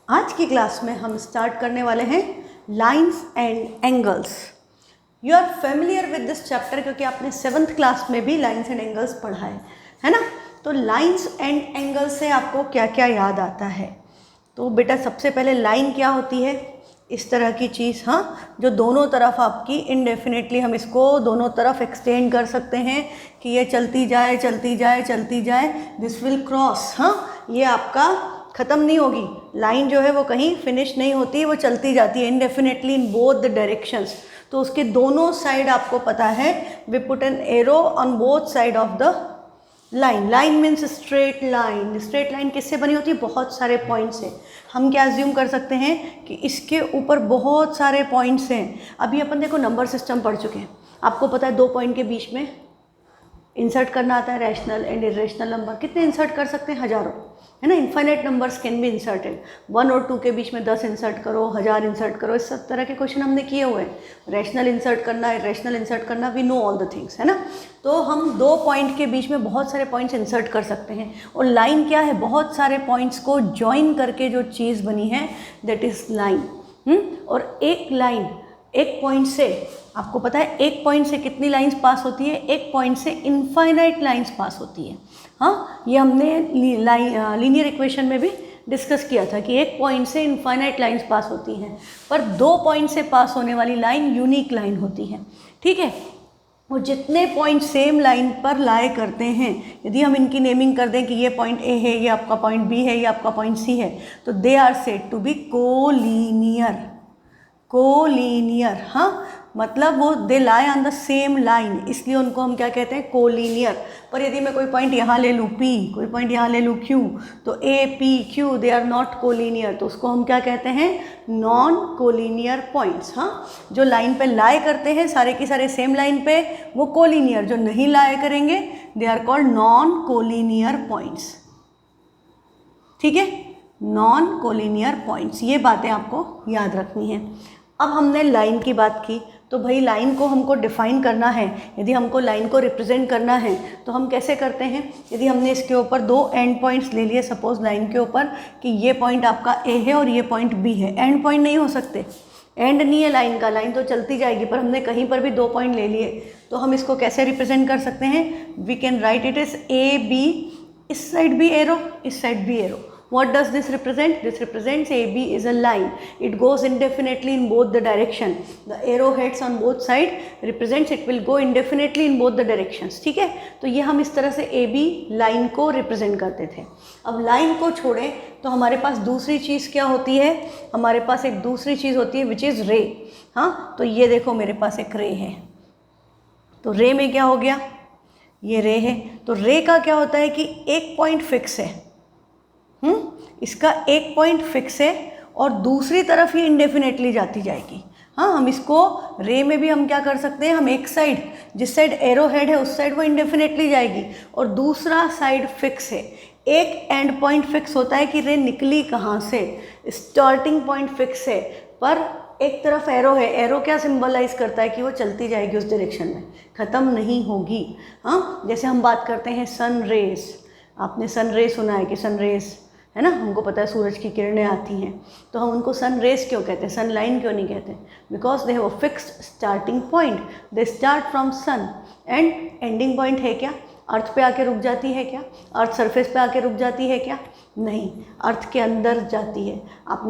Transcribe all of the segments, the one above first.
आज की क्लास में हम स्टार्ट करने वाले हैं lines and angles. You are familiar with this chapter क्योंकि आपने 7th क्लास में भी लाइंस एंड एंगल्स पढ़ा है ना। तो लाइंस एंड एंगल्स से आपको क्या क्या याद आता है? तो बेटा सबसे पहले लाइन क्या होती है? इस तरह की चीज़, हाँ, जो दोनों तरफ आपकी इनडेफिनेटली हम इसको दोनों तरफ एक्सटेंड कर सकते हैं कि ये चलती जाए चलती जाए चलती जाए, दिस विल क्रॉस। हाँ, ये आपका ख़त्म नहीं होगी, लाइन जो है वो कहीं फिनिश नहीं होती, वो चलती जाती है indefinitely in both the directions. तो उसके दोनों साइड आपको पता है, we put an arrow on both side of the line. Line means straight line. Straight line किससे बनी होती है? बहुत सारे पॉइंट से। हम क्या अज्यूम कर सकते हैं कि इसके ऊपर बहुत सारे पॉइंट्स हैं। अभी अपन देखो नंबर सिस्टम पढ़ चुके हैं, आपको पता है 2 पॉइंट के बीच में इंसर्ट करना आता है रैशनल एंड इरेशनल नंबर। कितने इंसर्ट कर सकते हैं? हज़ारों, है ना। Infinite numbers can be inserted. 1 और 2 के बीच में 10 इंसर्ट करो, 1000 इंसर्ट करो, इस सब तरह के क्वेश्चन हमने किए हुए हैं। रैशनल इंसर्ट करना, इरेशनल इंसर्ट करना, we know all the things, है ना। तो हम 2 पॉइंट के बीच में बहुत सारे पॉइंट्स इंसर्ट कर सकते हैं। और लाइन क्या है? बहुत सारे पॉइंट्स को ज्वाइन करके जो चीज़ बनी है, दैट इज़ लाइन। और एक लाइन, एक पॉइंट से, आपको पता है एक पॉइंट से कितनी लाइंस पास होती है? एक पॉइंट से इनफाइनाइट लाइंस पास होती है। हाँ, ये हमने लीनियर इक्वेशन में भी डिस्कस किया था कि एक पॉइंट से इनफाइनाइट लाइंस पास होती हैं, पर 2 पॉइंट से पास होने वाली लाइन यूनिक लाइन होती है, ठीक है। और जितने पॉइंट सेम लाइन पर लाए करते हैं, यदि हम इनकी नेमिंग कर दें कि ये पॉइंट ए है, ये आपका पॉइंट बी है, ये आपका पॉइंट सी है, तो they are said to be collinear. Collinear, हाँ, मतलब वो they lie on the same line, इसलिए उनको हम क्या कहते हैं? कोलीनियर। पर यदि मैं कोई पॉइंट यहाँ ले लूँ P, कोई पॉइंट यहाँ ले लूँ Q, तो A, P, Q they are not collinear, तो उसको हम क्या कहते हैं? Non collinear points. हाँ, जो लाइन पे लाए करते हैं सारे के सारे सेम लाइन पे, वो कोलीनियर। जो नहीं लाए करेंगे, they are called non collinear points, ठीक है। नॉन कोलीनियर पॉइंट्स, ये बातें आपको याद रखनी है। अब हमने लाइन की बात की, तो भाई लाइन को हमको डिफ़ाइन करना है, यदि हमको लाइन को रिप्रेजेंट करना है तो हम कैसे करते हैं? यदि हमने इसके ऊपर 2 एंड पॉइंट्स ले लिए, सपोज लाइन के ऊपर कि ये पॉइंट आपका ए है और ये पॉइंट बी है, एंड पॉइंट नहीं हो सकते, एंड नहीं है लाइन का, लाइन तो चलती जाएगी, पर हमने कहीं पर भी 2 पॉइंट ले लिए, तो हम इसको कैसे रिप्रेजेंट कर सकते हैं? We can write it as A B, इस साइड भी एरो, इस साइड भी arrow. What does this represent? This represents AB is a line. It goes indefinitely in both the direction. The arrowheads on both side represents it will go indefinitely in both the directions. ठीक है, तो ये हम इस तरह से AB line को represent करते थे। अब लाइन को छोड़ें तो हमारे पास दूसरी चीज़ क्या होती है? हमारे पास एक दूसरी चीज़ होती है विच इज़ रे। हाँ, तो ये देखो मेरे पास एक रे है, तो रे में क्या हो गया? ये रे है, तो रे का क्या होता है कि एक पॉइंट फिक्स है, इसका एक पॉइंट फिक्स है और दूसरी तरफ ही इंडेफिनेटली जाती जाएगी। हाँ, हम इसको रे में भी हम क्या कर सकते हैं? हम एक साइड, जिस साइड एरो हेड है उस साइड वो इंडेफिनेटली जाएगी और दूसरा साइड फिक्स है। एक एंड पॉइंट फिक्स होता है कि रे निकली कहाँ से, स्टार्टिंग पॉइंट फिक्स है, पर एक तरफ एरो है। एरो क्या सिंबलाइज करता है? कि वो चलती जाएगी उस डायरेक्शन में, ख़त्म नहीं होगी। हाँ, जैसे हम बात करते हैं सन रेज, आपने सन रे सुना है कि सन रेज, है ना, हमको पता है सूरज की किरणें आती हैं, तो हम उनको सन रेज क्यों कहते हैं? सन लाइन क्यों नहीं कहते? Because they have a fixed starting point, they start from sun and ending point है क्या? अर्थ पे आके रुक जाती है क्या? अर्थ सरफेस पे आके रुक जाती है क्या? नहीं, अर्थ के अंदर जाती है। आप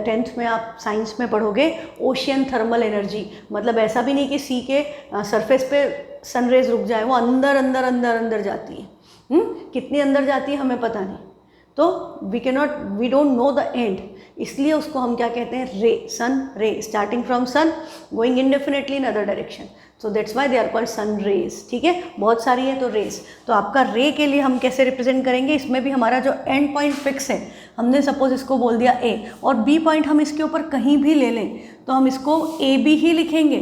10th में आप साइंस में पढ़ोगे ओशियन थर्मल एनर्जी, मतलब ऐसा भी नहीं कि सी के सरफेस पे सनरेज रुक जाए, वो अंदर अंदर अंदर अंदर जाती है। कितनी अंदर जाती है हमें पता नहीं, तो we don't know the end, इसलिए उसको हम क्या कहते हैं? Ray, sun ray, starting from sun going indefinitely in other direction, so that's why they are called sun rays. ठीक है, बहुत सारी है तो रेज। तो आपका रे के लिए हम कैसे रिप्रेजेंट करेंगे? इसमें भी हमारा जो एंड पॉइंट फिक्स है, हमने सपोज इसको बोल दिया ए, और बी पॉइंट हम इसके ऊपर कहीं भी ले लें तो हम इसको ए बी ही लिखेंगे,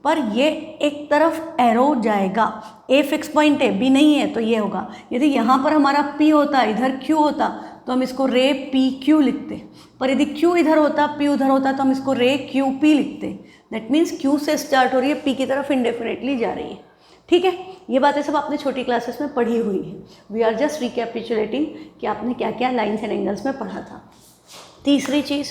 पर ये एक तरफ एरो जाएगा। ए फिक्स पॉइंट है, बी नहीं है, तो ये होगा। यदि यहाँ पर हमारा पी होता, इधर क्यू होता, तो हम इसको रे पी क्यू लिखते, पर यदि क्यू इधर होता, पी उधर होता, तो हम इसको रे क्यू पी लिखते। दैट मीन्स क्यू से स्टार्ट हो रही है, पी की तरफ इंडेफिनेटली जा रही है। ठीक है, ये बातें सब आपने छोटी क्लासेस में पढ़ी हुई है। वी आर जस्ट रिकैपिचुलेटिंग कि आपने क्या क्या लाइन्स एंड एंगल्स में पढ़ा था। तीसरी चीज़,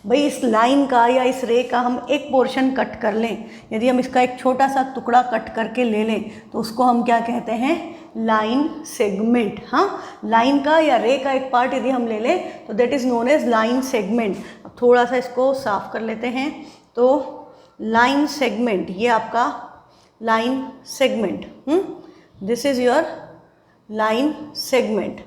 भाई इस लाइन का या इस रे का हम एक पोर्शन कट कर लें, यदि हम इसका एक छोटा सा टुकड़ा कट करके ले लें तो उसको हम क्या कहते हैं, लाइन सेगमेंट। हाँ, लाइन का या रे का एक पार्ट यदि हम ले लें तो that is known as line segment. अब थोड़ा सा इसको साफ कर लेते हैं। तो लाइन सेगमेंट, ये आपका line segment, this is your line segment.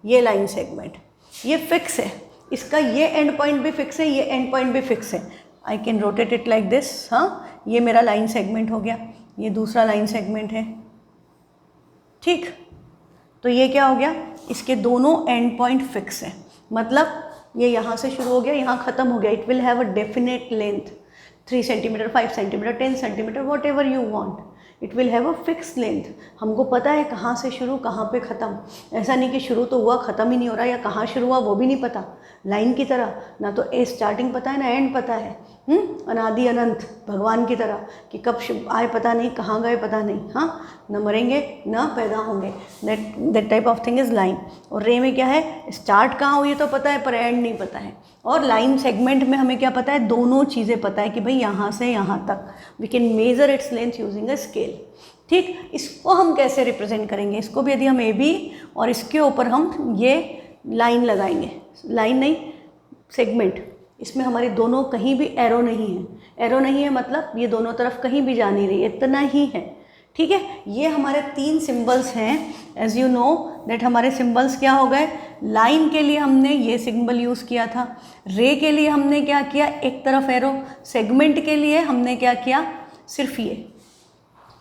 ये लाइन सेगमेंट ये फिक्स है, इसका ये एंड पॉइंट भी फिक्स है, ये एंड पॉइंट भी फिक्स है। I can rotate it like this. हाँ, ये मेरा लाइन सेगमेंट हो गया, ये दूसरा लाइन सेगमेंट है, ठीक। तो ये क्या हो गया, इसके दोनों एंड पॉइंट फिक्स है, मतलब ये यहाँ से शुरू हो गया, यहाँ ख़त्म हो गया। It will have a definite length, 3 centimetre, 5 centimetre, 10 centimetre, what ever you want, it will have a fix length. हमको पता है कहाँ से शुरू कहाँ पे ख़त्म। ऐसा नहीं कि शुरू तो हुआ ख़त्म ही नहीं हो रहा, या कहाँ शुरू हुआ वो भी नहीं पता। लाइन की तरह ना तो ए स्टार्टिंग पता है ना एंड पता है, अनादि अनंत भगवान की तरह कि कब आए पता नहीं, कहाँ गए पता नहीं। हाँ, न मरेंगे न पैदा होंगे, that type of thing is line. और रे में क्या है, स्टार्ट कहाँ हुई तो पता है पर एंड नहीं पता है। और लाइन सेगमेंट में हमें क्या पता है, दोनों चीज़ें पता है कि भाई यहाँ से यहाँ तक we can measure its length using a scale, ठीक। इसको हम कैसे रिप्रेजेंट करेंगे, इसको भी यदि हम ए बी और इसके ऊपर हम ये लाइन लगाएंगे, लाइन नहीं सेगमेंट, इसमें हमारी दोनों कहीं भी एरो नहीं है। एरो नहीं है मतलब ये दोनों तरफ कहीं भी जा नहीं रही, इतना ही है, ठीक है। ये हमारे 3 सिंबल्स हैं। एज यू नो दैट हमारे सिंबल्स क्या हो गए, लाइन के लिए हमने ये सिंबल यूज़ किया था, रे के लिए हमने क्या किया, एक तरफ एरो, सेगमेंट के लिए हमने क्या किया, सिर्फ ये,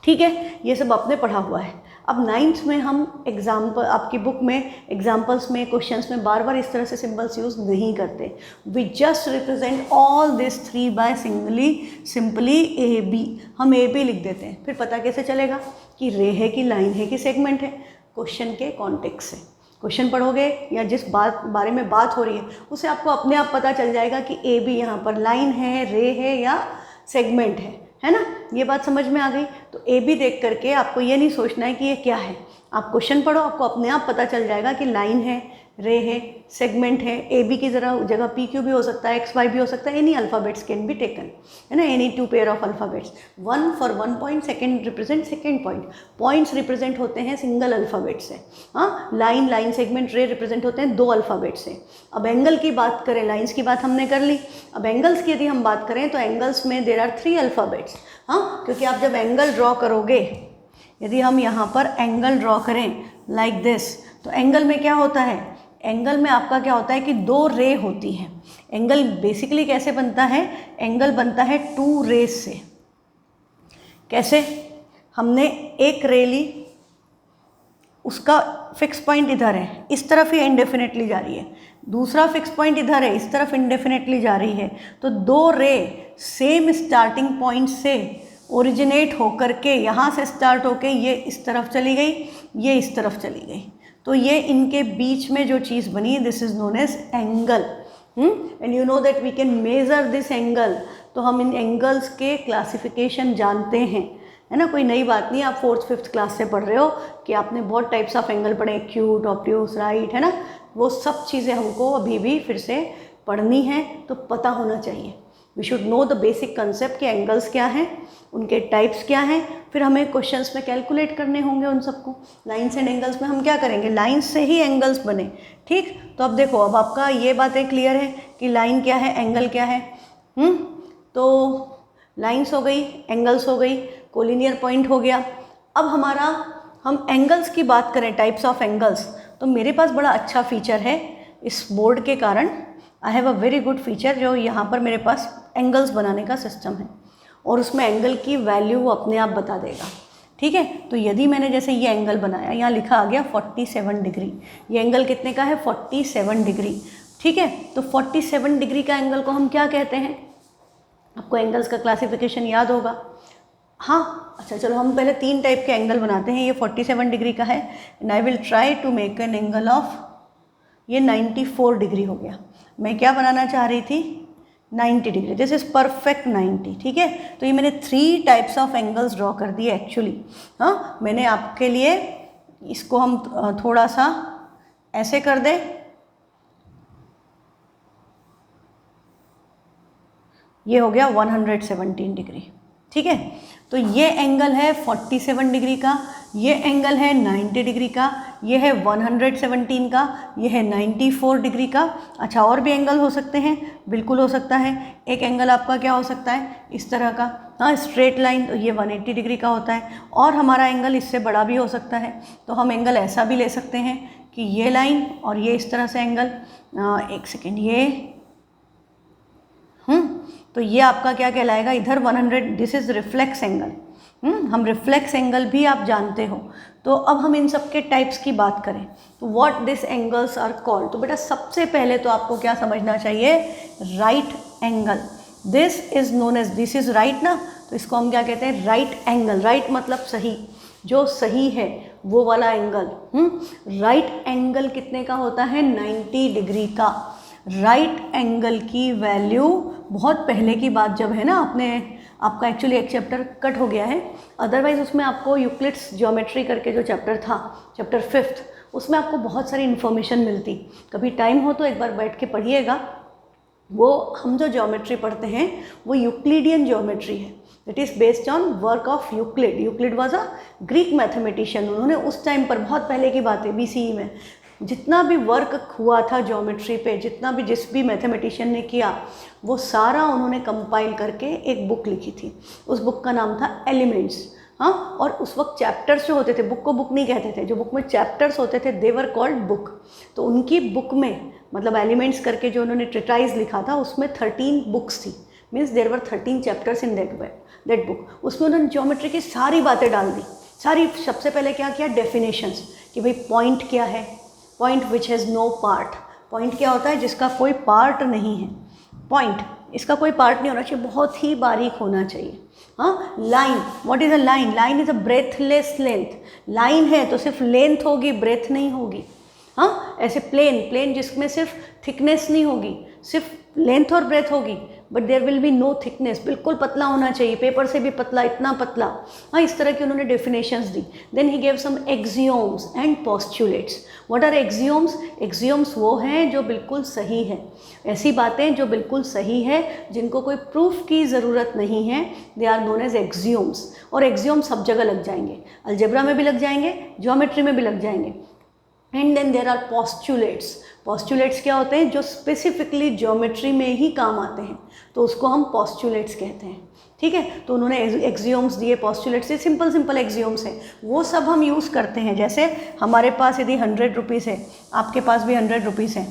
ठीक है। ये सब आपने पढ़ा हुआ है। अब 9th में हम एग्जाम्पल, आपकी बुक में एग्जाम्पल्स में, क्वेश्चंस में बार बार इस तरह से सिंबल्स यूज़ नहीं करते। We just represent all this 3 by simply A B. हम ए बी लिख देते हैं, फिर पता कैसे चलेगा कि रे है कि लाइन है कि सेगमेंट है, क्वेश्चन के कॉन्टेक्स्ट से। क्वेश्चन पढ़ोगे या जिस बारे में बात हो रही है उसे आपको अपने आप पता चल जाएगा कि ए बी यहाँ पर लाइन है, रे है या सेगमेंट है ना। ये बात समझ में आ गई। तो ए बी देख करके आपको ये नहीं सोचना है कि ये क्या है, आप क्वेश्चन पढ़ो, आपको अपने आप पता चल जाएगा कि लाइन है, रे है, सेगमेंट है। ए बी की जगह पी क्यू भी हो सकता है, एक्स वाई भी हो सकता है, any alphabets can be taken, है ना, any 2 pair of alphabets, 1 for 1 point, second represent second point. Points represent होते हैं सिंगल अल्फ़ाबेट से। हाँ, लाइन, लाइन सेगमेंट, रे रिप्रेजेंट होते हैं 2 अल्फ़ाबेट से। अब एंगल की बात करें, लाइन्स की बात हमने कर ली, अब एंगल्स की यदि हम बात करें तो एंगल्स में देर आर 3 अल्फ़ाबेट्स। हाँ, क्योंकि आप जब एंगल ड्रॉ करोगे, यदि हम यहाँ पर एंगल ड्रॉ करें लाइक दिस, तो एंगल में क्या होता है, एंगल में आपका क्या होता है कि 2 रे होती हैं। एंगल बेसिकली कैसे बनता है, एंगल बनता है 2 रेज से। कैसे, हमने एक रे ली, उसका फिक्स पॉइंट इधर है, इस तरफ ही इंडेफिनेटली जा रही है, दूसरा फिक्स पॉइंट इधर है, इस तरफ इंडेफिनेटली जा रही है। तो 2 रे सेम स्टार्टिंग पॉइंट से ओरिजिनेट होकर के, यहाँ से स्टार्ट होके ये इस तरफ चली गई, ये इस तरफ चली गई, तो ये इनके बीच में जो चीज़ बनी, this is known as angle. And you know that we can measure this angle. तो हम इन एंगल्स के क्लासिफिकेशन जानते हैं, है ना, कोई नई बात नहीं। आप 4th 5th क्लास से पढ़ रहे हो कि आपने बहुत टाइप्स ऑफ एंगल पढ़े, एक्यूट, ऑब्ट्यूस, राइट, है ना, वो सब चीज़ें हमको अभी भी फिर से पढ़नी है, तो पता होना चाहिए। We should know the basic concept कि एंगल्स क्या हैं, उनके टाइप्स क्या हैं, फिर हमें क्वेश्चंस में कैलकुलेट करने होंगे उन सबको। लाइन्स एंड एंगल्स में हम क्या करेंगे, लाइन्स से ही एंगल्स बने, ठीक। तो अब देखो, अब आपका ये बातें क्लियर है कि लाइन क्या है, एंगल क्या है। तो लाइन्स हो गई, एंगल्स हो गई, कोलिनियर पॉइंट हो गया। अब हमारा, हम एंगल्स की बात करें, टाइप्स ऑफ एंगल्स, तो मेरे पास बड़ा अच्छा फीचर है इस बोर्ड के कारण। I have a very good feature, जो यहाँ पर मेरे पास एंगल्स बनाने का सिस्टम है, और उसमें एंगल की वैल्यू वो अपने आप बता देगा, ठीक है। तो यदि मैंने जैसे ये एंगल बनाया, यहाँ लिखा आ गया 47 डिग्री, ये एंगल कितने का है, 47 डिग्री, ठीक है। तो 47 डिग्री का एंगल को हम क्या कहते हैं, आपको एंगल्स का क्लासिफिकेशन याद होगा। हाँ, अच्छा चलो हम पहले 3 टाइप के एंगल बनाते हैं। ये 47 डिग्री का है, and I will try to make an angle of, ये 94 डिग्री हो गया। मैं क्या बनाना चाह रही थी, 90 डिग्री, दिस इज़ परफेक्ट 90, ठीक है। तो ये मैंने 3 टाइप्स ऑफ एंगल्स ड्रॉ कर दिए एक्चुअली। हाँ, मैंने आपके लिए, इसको हम थोड़ा सा ऐसे कर दें, ये हो गया 117 डिग्री। ठीक है, तो ये एंगल है 47 डिग्री का, ये एंगल है 90 डिग्री का, ये है 117 का, ये है 94 डिग्री का। अच्छा, और भी एंगल हो सकते हैं, बिल्कुल हो सकता है। एक एंगल आपका क्या हो सकता है, इस तरह का, हाँ स्ट्रेट लाइन, तो ये 180 डिग्री का होता है। और हमारा एंगल इससे बड़ा भी हो सकता है, तो हम एंगल ऐसा भी ले सकते हैं कि ये लाइन और ये इस तरह से एंगल, एक सेकेंड, ये तो ये आपका क्या कहलाएगा, इधर 100, दिस इज़ रिफ्लेक्स एंगल। हम रिफ्लेक्स एंगल भी आप जानते हो। तो अब हम इन सब के टाइप्स की बात करें तो what this angles are called. तो बेटा सबसे पहले तो आपको क्या समझना चाहिए, right angle, this is known as, this is right ना, तो इसको हम क्या कहते हैं, राइट एंगल। राइट मतलब सही, जो सही है वो वाला एंगल। राइट एंगल कितने का होता है, 90 डिग्री का। राइट एंगल की वैल्यू, बहुत पहले की बात जब है ना, आपका एक्चुअली एक चैप्टर कट हो गया है, अदरवाइज उसमें आपको यूक्लिड्स ज्योमेट्री करके जो चैप्टर था, चैप्टर 5th, उसमें आपको बहुत सारी इन्फॉर्मेशन मिलती। कभी टाइम हो तो एक बार बैठ के पढ़िएगा। वो हम जो ज्योमेट्री पढ़ते हैं वो यूक्लिडियन ज्योमेट्री है, it is based on work of Euclid. Euclid was a Greek mathematician. उन्होंने उस टाइम पर, बहुत पहले की बात है, BCE में, जितना भी वर्क हुआ था ज्योमेट्री पे, जितना भी जिस भी मैथमेटिशियन ने किया, वो सारा उन्होंने कंपाइल करके एक बुक लिखी थी। उस बुक का नाम था एलिमेंट्स। हाँ, और उस वक्त चैप्टर्स जो होते थे, बुक को बुक नहीं कहते थे, जो बुक में चैप्टर्स होते थे दे वर कॉल्ड बुक। तो उनकी बुक में, मतलब एलिमेंट्स करके जो उन्होंने ट्रिटाइज लिखा था, उसमें 13 बुक्स थी, means there were 13 chapters in that book. उसमें उन्होंने ज्योमेट्री की सारी बातें डाल दी, सारी। सबसे पहले क्या किया, डेफिनेशंस, कि भाई पॉइंट क्या है, point which has no part. Point क्या होता है, जिसका कोई पार्ट नहीं है। पॉइंट, इसका कोई पार्ट नहीं होना चाहिए, बहुत ही बारीक होना चाहिए। हाँ, line, what is a line, line is a breathless length. Line है तो सिर्फ लेंथ होगी, ब्रेथ नहीं होगी। हाँ, ऐसे प्लेन जिसमें सिर्फ थिकनेस नहीं होगी, सिर्फ लेंथ और ब्रेथ होगी, but there will be no thickness, बिल्कुल पतला होना चाहिए, पेपर से भी पतला, इतना पतला। हाँ, इस तरह की उन्होंने डेफिनेशंस दी। Then he gave some axioms and postulates. What are axioms? Axioms वो हैं जो बिल्कुल सही है, ऐसी बातें जो बिल्कुल सही है, जिनको कोई प्रूफ की ज़रूरत नहीं है, दे आर नोन एज एक्सियोम्स। और एक्सियोम्स सब जगह लग जाएंगे, अलजेब्रा में भी लग जाएंगे, ज्योमेट्री में भी लग जाएंगे। And then there are postulates. Postulates क्या होते हैं, जो स्पेसिफिकली ज्योमेट्री में ही काम आते हैं, तो उसको हम पोस्टुलेट्स कहते हैं। ठीक है, तो उन्होंने एक्सियोम्स दिए, पोस्टुलेट्स से सिंपल एक्सियोम्स हैं, वो सब हम यूज़ करते हैं। जैसे हमारे पास यदि 100 रुपीज़ है, आपके पास भी 100 रुपीज़ है,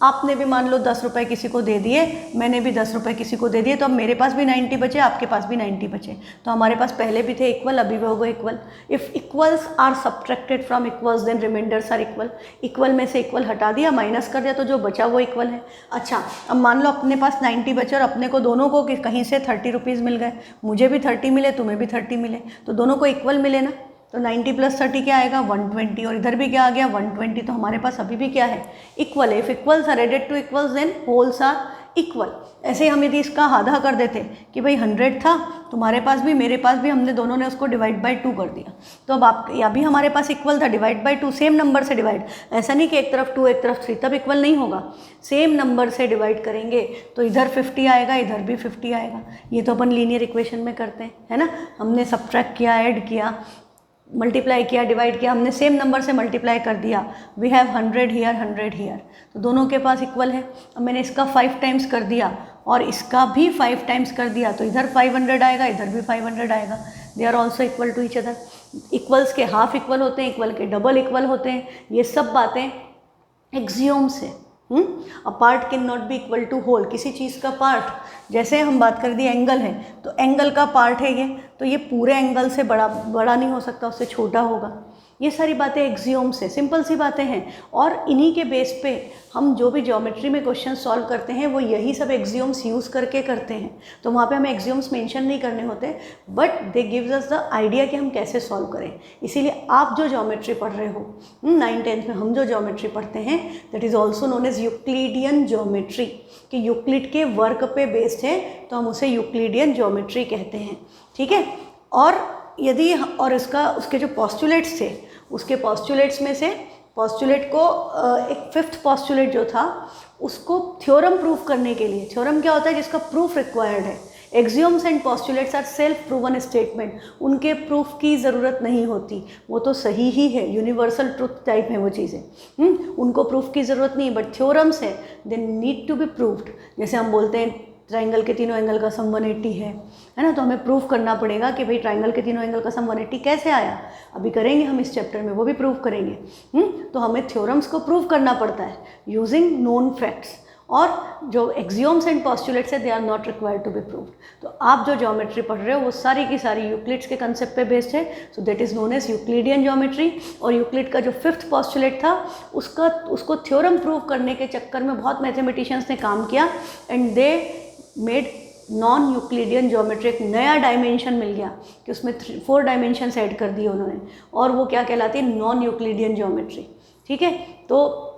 आपने भी मान लो 10 रुपये किसी को दे दिए, मैंने भी 10 रुपये किसी को दे दिए, तो अब मेरे पास भी 90 बचे, आपके पास भी 90 बचे। तो हमारे पास पहले भी थे इक्वल, अभी भी होगा equal. If equals are subtracted from equals then remainders are equal. Equal में से इक्वल हटा दिया, माइनस कर दिया, तो जो बचा वो इक्वल है। अच्छा, अब मान लो अपने पास 90 बचे और अपने को दोनों को कहीं से 30 रुपीज़ मिल गए, मुझे भी 30 मिले, तुम्हें भी 30 मिले, तो दोनों को इक्वल मिले ना। तो 90 + 30 क्या आएगा, 120, और इधर भी क्या आ गया, 120। तो हमारे पास अभी भी क्या है, इक्वल है। If equals are added to equals then wholes are equal. ऐसे हम यदि इसका आधा कर देते कि भाई 100 था, तुम्हारे पास भी मेरे पास भी, हमने दोनों ने उसको डिवाइड बाय 2 कर दिया, तो अब आप अभी हमारे पास इक्वल था, डिवाइड बाय 2, सेम नंबर से डिवाइड। ऐसा नहीं कि एक तरफ 2 एक तरफ 3, तब इक्वल नहीं होगा। सेम नंबर से डिवाइड करेंगे तो इधर 50 आएगा, इधर भी 50 आएगा। ये तो अपन लीनियर इक्वेशन में करते हैं, है ना। हमने सब्ट्रैक्ट किया, ऐड किया, मल्टीप्लाई किया, डिवाइड किया, हमने सेम नंबर से मल्टीप्लाई कर दिया। वी हैव 100 हियर, 100 हियर, तो दोनों के पास इक्वल है। अब मैंने इसका 5 टाइम्स कर दिया और इसका भी 5 टाइम्स कर दिया, तो इधर 500 आएगा, इधर भी 500 आएगा। They are also equal to each other. Equals के हाफ इक्वल होते हैं, इक्वल के डबल इक्वल होते हैं। ये सब बातें एक्सियोम्स है। A part can not be equal to whole. किसी चीज़ का पार्ट, जैसे हम बात कर दी एंगल है, तो एंगल का पार्ट है ये, तो ये पूरे एंगल से बड़ा नहीं हो सकता, उससे छोटा होगा। ये सारी बातें एक्सियोम्स है, सिंपल सी बातें हैं। और इन्हीं के बेस पे हम जो भी ज्योमेट्री में क्वेश्चन सॉल्व करते हैं, वो यही सब एक्सियोम्स यूज़ करके करते हैं। तो वहाँ पे हमें एक्सियोम्स मेंशन नहीं करने होते, but they gives us the idea कि हम कैसे सॉल्व करें। इसीलिए आप जो ज्योमेट्री पढ़ रहे हो 9th-10th में, हम जो ज्योमेट्री पढ़ते हैं, that is also known as Euclidean geometry, कि यूक्लिड के वर्क पे बेस्ड है, तो हम उसे यूक्लिडियन ज्योमेट्री कहते हैं। ठीक है, और यदि उसके जो पोस्टुलेट्स थे, उसके पोस्टुलेट्स में से पॉस्टुलेट को एक फिफ्थ पॉस्टुलेट जो था उसको थ्योरम प्रूव करने के लिए, थ्योरम क्या होता है जिसका प्रूफ रिक्वायर्ड है, axioms and postulates are self proven statement, उनके प्रूफ की ज़रूरत नहीं होती, वो तो सही ही है, यूनिवर्सल ट्रुथ टाइप है वो चीज़ें, उनको प्रूफ की ज़रूरत नहीं, बट थ्योरम्स है they need to be proved. जैसे हम बोलते हैं ट्राइंगल के तीनों एंगल का सम 180 है ना, तो हमें प्रूफ करना पड़ेगा कि भाई ट्राइंगल के तीनों एंगल का सम 180 कैसे आया, अभी करेंगे हम इस चैप्टर में, वो भी प्रूफ करेंगे। तो हमें थ्योरम्स को प्रूव करना पड़ता है यूजिंग नोन फैक्ट्स, और जो एक्सियोम्स एंड पॉस्टुलेट्स है they are not required to be proved. तो आप जो ज्योमेट्री पढ़ रहे हो वो सारी की सारी यूक्लिड्स के कंसेप्ट पे बेस्ड है, so that is known as Euclidean geometry. और यूक्लिड का जो फिफ्थ पॉस्टुलेट था उसको थ्योरम प्रूव करने के चक्कर में बहुत मैथमेटिशियंस ने काम किया and they made non Euclidean geometry, एक नया डायमेंशन मिल गया कि उसमें 4 डायमेंशंस ऐड कर दिए उन्होंने, और वो क्या कहलाती है, नॉन यूक्लिडियन ज्योमेट्री। ठीक है, तो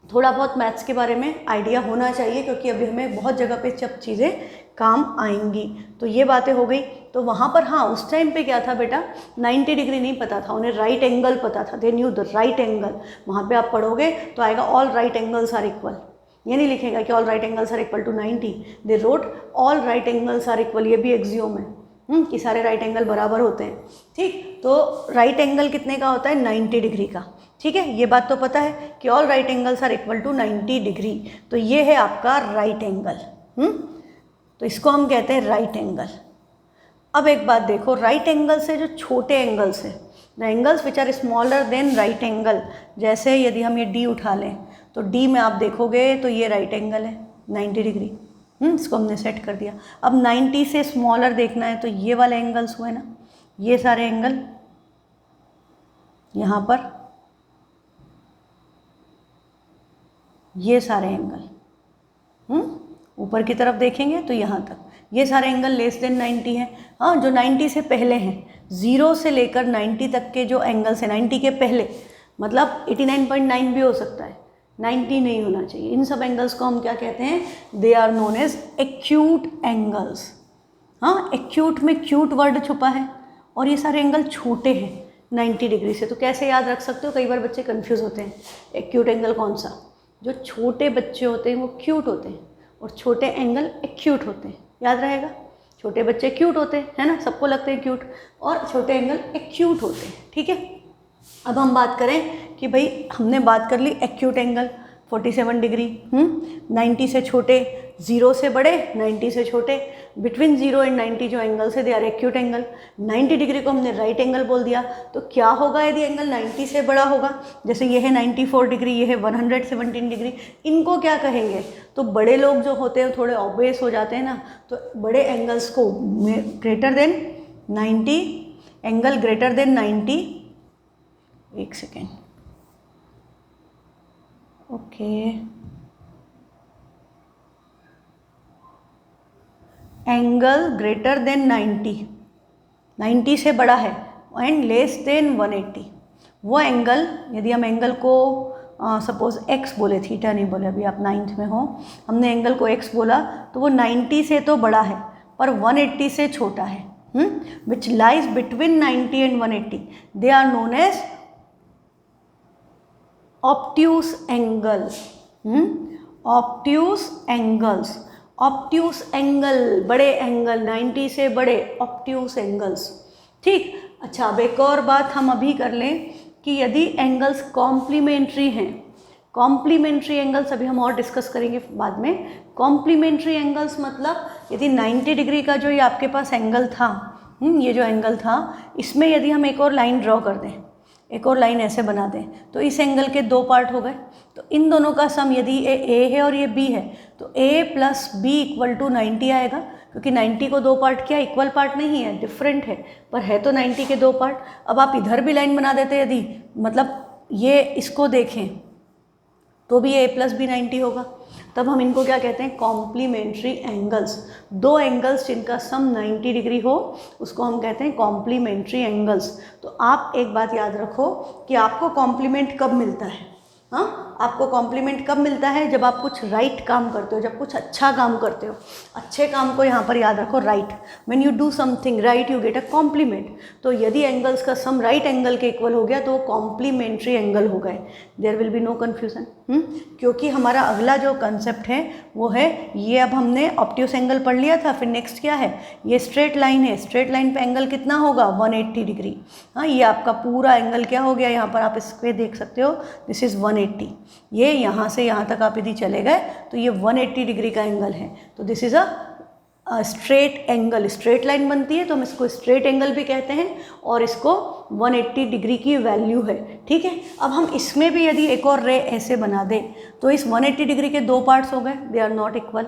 थोड़ा बहुत मैथ्स के बारे में आइडिया होना चाहिए क्योंकि अभी हमें बहुत जगह पे सब चीज़ें काम आएंगी। तो ये बातें हो गई। तो वहाँ पर हाँ उस टाइम पे क्या था बेटा, 90 डिग्री नहीं पता था उन्हें, राइट एंगल पता था, they knew the right angle. वहाँ पे आप पढ़ोगे तो आएगा all right angles are equal, ये नहीं लिखेगा कि all right angles are equal to 90, they wrote all right angles are equal, ये भी एक्सियोम है कि सारे राइट एंगल बराबर होते हैं। ठीक, तो राइट एंगल कितने का होता है, 90 डिग्री का। ठीक है, ये बात तो पता है कि all right angles are equal to 90 degree, तो ये है आपका राइट एंगल। तो इसको हम कहते हैं राइट एंगल। अब एक बात देखो, राइट एंगल से जो छोटे एंगल्स है, the angles which are smaller than right angle, जैसे यदि हम ये डी उठा लें तो डी में आप देखोगे तो ये राइट एंगल है 90 डिग्री, इसको हमने सेट कर दिया। अब 90 से स्मॉलर देखना है तो ये वाले एंगल्स हुए ना, ये सारे एंगल यहाँ पर, ये सारे एंगल ऊपर की तरफ देखेंगे तो यहाँ तक, ये सारे एंगल लेस देन 90 है। हाँ, जो 90 से पहले हैं, 0 से लेकर 90 तक के जो एंगल्स हैं, 90 के पहले मतलब 89.9 भी हो सकता है, 90 नहीं होना चाहिए, इन सब एंगल्स को हम क्या कहते हैं, they are known as acute angles. हाँ, एक्यूट में क्यूट वर्ड छुपा है, और ये सारे एंगल छोटे हैं 90 डिग्री से। तो कैसे याद रख सकते हो, कई बार बच्चे कंफ्यूज होते हैं, एक्यूट एंगल कौन सा, जो छोटे बच्चे होते हैं वो क्यूट होते हैं और छोटे एंगल एक्यूट होते हैं, याद रहेगा, छोटे बच्चे क्यूट होते हैं, है ना, सबको लगते हैं क्यूट, और छोटे एंगल एक्यूट होते हैं। ठीक है, अब हम बात करें कि भाई हमने बात कर ली एक्यूट एंगल 47 डिग्री, 90 से छोटे, 0 से बड़े, 90 से छोटे, बिटवीन 0 एंड 90 जो एंगल है they are acute angle. 90 degree को हमने राइट एंगल बोल दिया। तो क्या होगा यदि एंगल 90 से बड़ा होगा, जैसे ये है 94 डिग्री, ये है 117 डिग्री, इनको क्या कहेंगे, तो बड़े लोग जो होते हैं थोड़े ऑब्वियस हो जाते हैं ना, तो बड़े एंगल्स को greater than 90, angle greater than 90, एक second, okay, angle greater than 90 से बड़ा है एंड लेस देन 180, वो एंगल, यदि हम एंगल को सपोज x बोले, थीटा नहीं बोले, अभी आप 9th में हो, हमने एंगल को x बोला, तो वो 90 से तो बड़ा है पर 180 से छोटा है, which lies between 90 and 180, they are known as obtuse angle. Obtuse angles, obtuse angle, बड़े एंगल, 90 से बड़े, ऑब्ट्यूस एंगल्स। ठीक, अच्छा, अब एक और बात हम अभी कर लें कि यदि एंगल्स कॉम्प्लीमेंट्री हैं, कॉम्प्लीमेंट्री एंगल्स अभी हम और डिस्कस करेंगे बाद में। कॉम्प्लीमेंट्री एंगल्स मतलब यदि 90 डिग्री का जो ये आपके पास एंगल था, ये जो एंगल था, इसमें यदि हम एक और लाइन ड्रॉ कर दें, एक और लाइन ऐसे बना दें, तो इस एंगल के 2 पार्ट हो गए। तो इन दोनों का सम, यदि ये ए है और ये बी है, तो ए प्लस बी इक्वल टू 90 आएगा, क्योंकि 90 को 2 पार्ट किया, इक्वल पार्ट नहीं है, डिफरेंट है, पर है तो 90 के 2 पार्ट। अब आप इधर भी लाइन बना देते यदि, मतलब ये इसको देखें तो भी ए प्लस बी 90 होगा, तब हम इनको क्या कहते हैं, कॉम्प्लीमेंट्री एंगल्स। 2 एंगल्स जिनका सम 90 डिग्री हो उसको हम कहते हैं कॉम्प्लीमेंट्री एंगल्स। तो आप एक बात याद रखो कि आपको कॉम्प्लीमेंट कब मिलता है, हाँ, आपको कॉम्प्लीमेंट कब मिलता है? जब आप कुछ राइट काम करते हो, जब कुछ अच्छा काम करते हो। अच्छे काम को यहाँ पर याद रखो, right. When you do something right you get a compliment. तो यदि एंगल्स का सम राइट एंगल के इक्वल हो गया तो वो कॉम्प्लीमेंट्री एंगल हो गए। There will be no confusion. क्योंकि हमारा अगला जो कंसेप्ट है वो है, ये अब हमने ऑब्ट्यूस एंगल पढ़ लिया था, फिर नेक्स्ट क्या है, ये स्ट्रेट लाइन है। स्ट्रेट लाइन पे एंगल कितना होगा? 180 डिग्री। हाँ, ये आपका पूरा एंगल क्या हो गया, यहाँ पर आप इस पे देख सकते हो, दिस इज़ 180। ये यहाँ से यहाँ तक आप यदि चले गए तो ये 180 डिग्री का एंगल है। तो this is a straight angle. Straight line बनती है तो हम इसको स्ट्रेट एंगल भी कहते हैं, और इसको 180 डिग्री की वैल्यू है। ठीक है, अब हम इसमें भी यदि एक और रे ऐसे बना दें तो इस 180 डिग्री के दो पार्ट्स हो गए, दे आर नॉट इक्वल।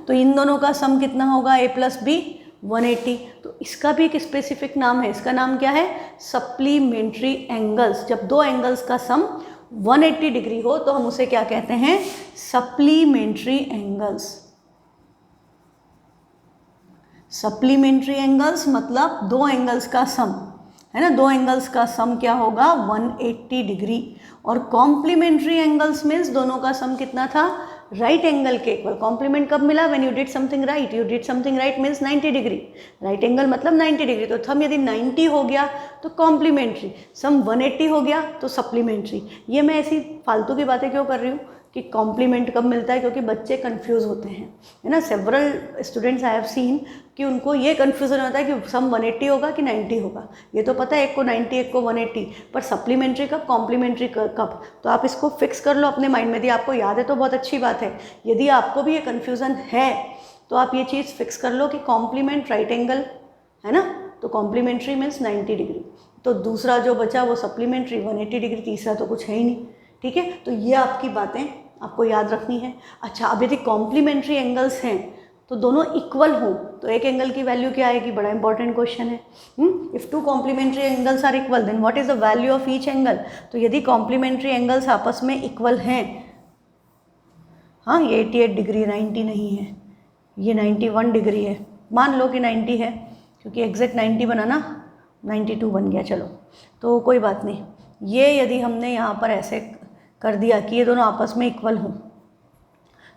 तो इन दोनों का सम कितना होगा? a + b 180। तो इसका भी एक स्पेसिफिक नाम है, इसका नाम क्या है? Supplementary angles. जब दो एंगल्स का सम 180 डिग्री हो तो हम उसे क्या कहते हैं? Supplementary angles. सप्लीमेंट्री एंगल्स मतलब दो एंगल्स का सम, है ना, दो एंगल्स का सम क्या होगा? 180 डिग्री। और कॉम्प्लीमेंट्री एंगल्स मीन्स दोनों का सम कितना था? राइट एंगल के इक्वल। कॉम्प्लीमेंट कब मिला? When you did something right. You did something right means 90 degree. Right angle मतलब 90 डिग्री। तो सम यदि 90 हो गया तो कॉम्प्लीमेंट्री, सम 180 हो गया तो सप्लीमेंट्री। ये मैं ऐसी फालतू की बातें क्यों कर रही हूँ कि कॉम्प्लीमेंट कब मिलता है? क्योंकि बच्चे कंफ्यूज होते हैं, है ना। Several students I have seen कि उनको ये कन्फ्यूजन होता है कि सम 180 होगा कि 90 होगा। ये तो पता है एक को 90 एक को 180, पर सप्लीमेंट्री कब, कॉम्प्लीमेंट्री कब? तो आप इसको फिक्स कर लो अपने माइंड में। यदि आपको याद है तो बहुत अच्छी बात है, यदि आपको भी ये कन्फ्यूज़न है तो आप ये चीज़ फिक्स कर लो कि कॉम्प्लीमेंट राइट एंगल है ना, तो कॉम्प्लीमेंट्री मीन्स 90 डिग्री। तो दूसरा जो बचा वो सप्लीमेंट्री 180 डिग्री, तीसरा तो कुछ है ही नहीं। ठीक है, तो ये आपकी बातें आपको याद रखनी है। अच्छा, अब यदि कॉम्प्लीमेंट्री एंगल्स हैं तो दोनों इक्वल हों तो एक एंगल की वैल्यू क्या आएगी? बड़ा इंपॉर्टेंट क्वेश्चन है। If two complementary angles are equal then what is the value of each angle? तो यदि कॉम्प्लीमेंट्री एंगल्स आपस में इक्वल हैं, हाँ ये 88 डिग्री 90 नहीं है, ये 91 डिग्री है, मान लो कि 90 है क्योंकि एग्जैक्ट 90 बना ना, 92 बन गया, चलो तो कोई बात नहीं। ये यदि हमने यहाँ पर ऐसे कर दिया कि ये दोनों आपस में इक्वल हों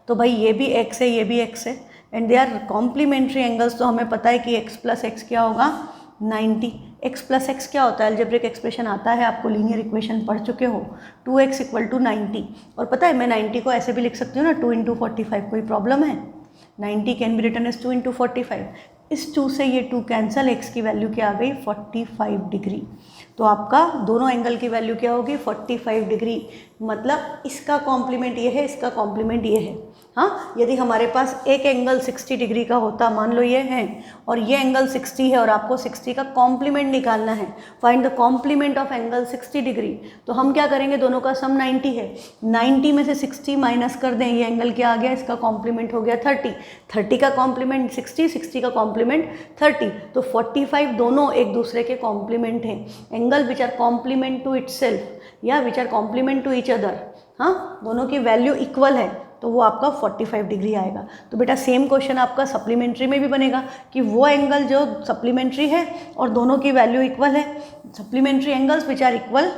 तो भाई ये भी x है, ये भी x है, and they are complementary angles. तो हमें पता है कि x + x क्या होगा? 90। x + x क्या होता है? अलजेब्रिक एक्सप्रेशन आता है, आपको लीनियर इक्वेशन पढ़ चुके हो, 2x = 90। और पता है मैं 90 को ऐसे भी लिख सकती हूँ ना, 2 × 45। कोई प्रॉब्लम है? 90 कैन बी रिटन एज 2 × 45। इस 2 से ये 2 कैंसल, x की वैल्यू क्या आ गई? 45 डिग्री। तो आपका दोनों एंगल की वैल्यू क्या होगी? 45 डिग्री। मतलब इसका कॉम्प्लीमेंट ये है, इसका कॉम्प्लीमेंट ये है। हाँ, यदि हमारे पास एक एंगल 60 डिग्री का होता, मान लो ये है और ये एंगल 60 है और आपको 60 का कॉम्प्लीमेंट निकालना है, find the complement of angle 60 degree, तो हम क्या करेंगे? दोनों का सम 90 है, 90 में से 60 माइनस कर दें, ये एंगल क्या आ गया? इसका कॉम्प्लीमेंट हो गया 30। 30 का कॉम्प्लीमेंट 60, 60 का कॉम्प्लीमेंट 30, तो 45 दोनों एक दूसरे के कॉम्प्लीमेंट हैं। Angle which are complement to itself या which are complement to each other, हाँ दोनों की वैल्यू इक्वल है तो वो आपका 45 डिग्री आएगा। तो बेटा सेम क्वेश्चन आपका सप्लीमेंट्री में भी बनेगा कि वो एंगल जो सप्लीमेंट्री है और दोनों की वैल्यू इक्वल है, supplementary angles which are equal.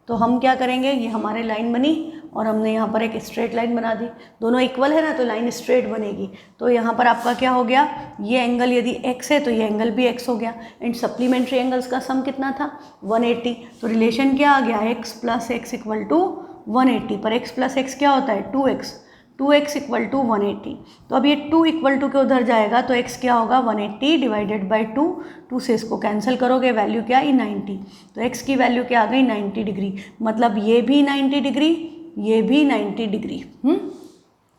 तो हम क्या करेंगे? ये हमारे लाइन बनी और हमने यहाँ पर एक स्ट्रेट लाइन बना दी, दोनों इक्वल है ना तो लाइन स्ट्रेट बनेगी। तो यहाँ पर आपका क्या हो गया? ये एंगल यदि x है तो ये एंगल भी x हो गया, एंड सप्लीमेंट्री एंगल्स का सम कितना था? 180। तो रिलेशन क्या आ गया? x + x = 180, पर x + x क्या होता है? 2x, 2x = 180। तो अब ये 2 = के उधर जाएगा तो x क्या होगा? 180 / 2, 2 से इसको कैंसिल करोगे, वैल्यू क्या आई? 90। तो x की वैल्यू क्या आ गई? 90 डिग्री। मतलब ये भी 90 डिग्री, ये भी 90 degree.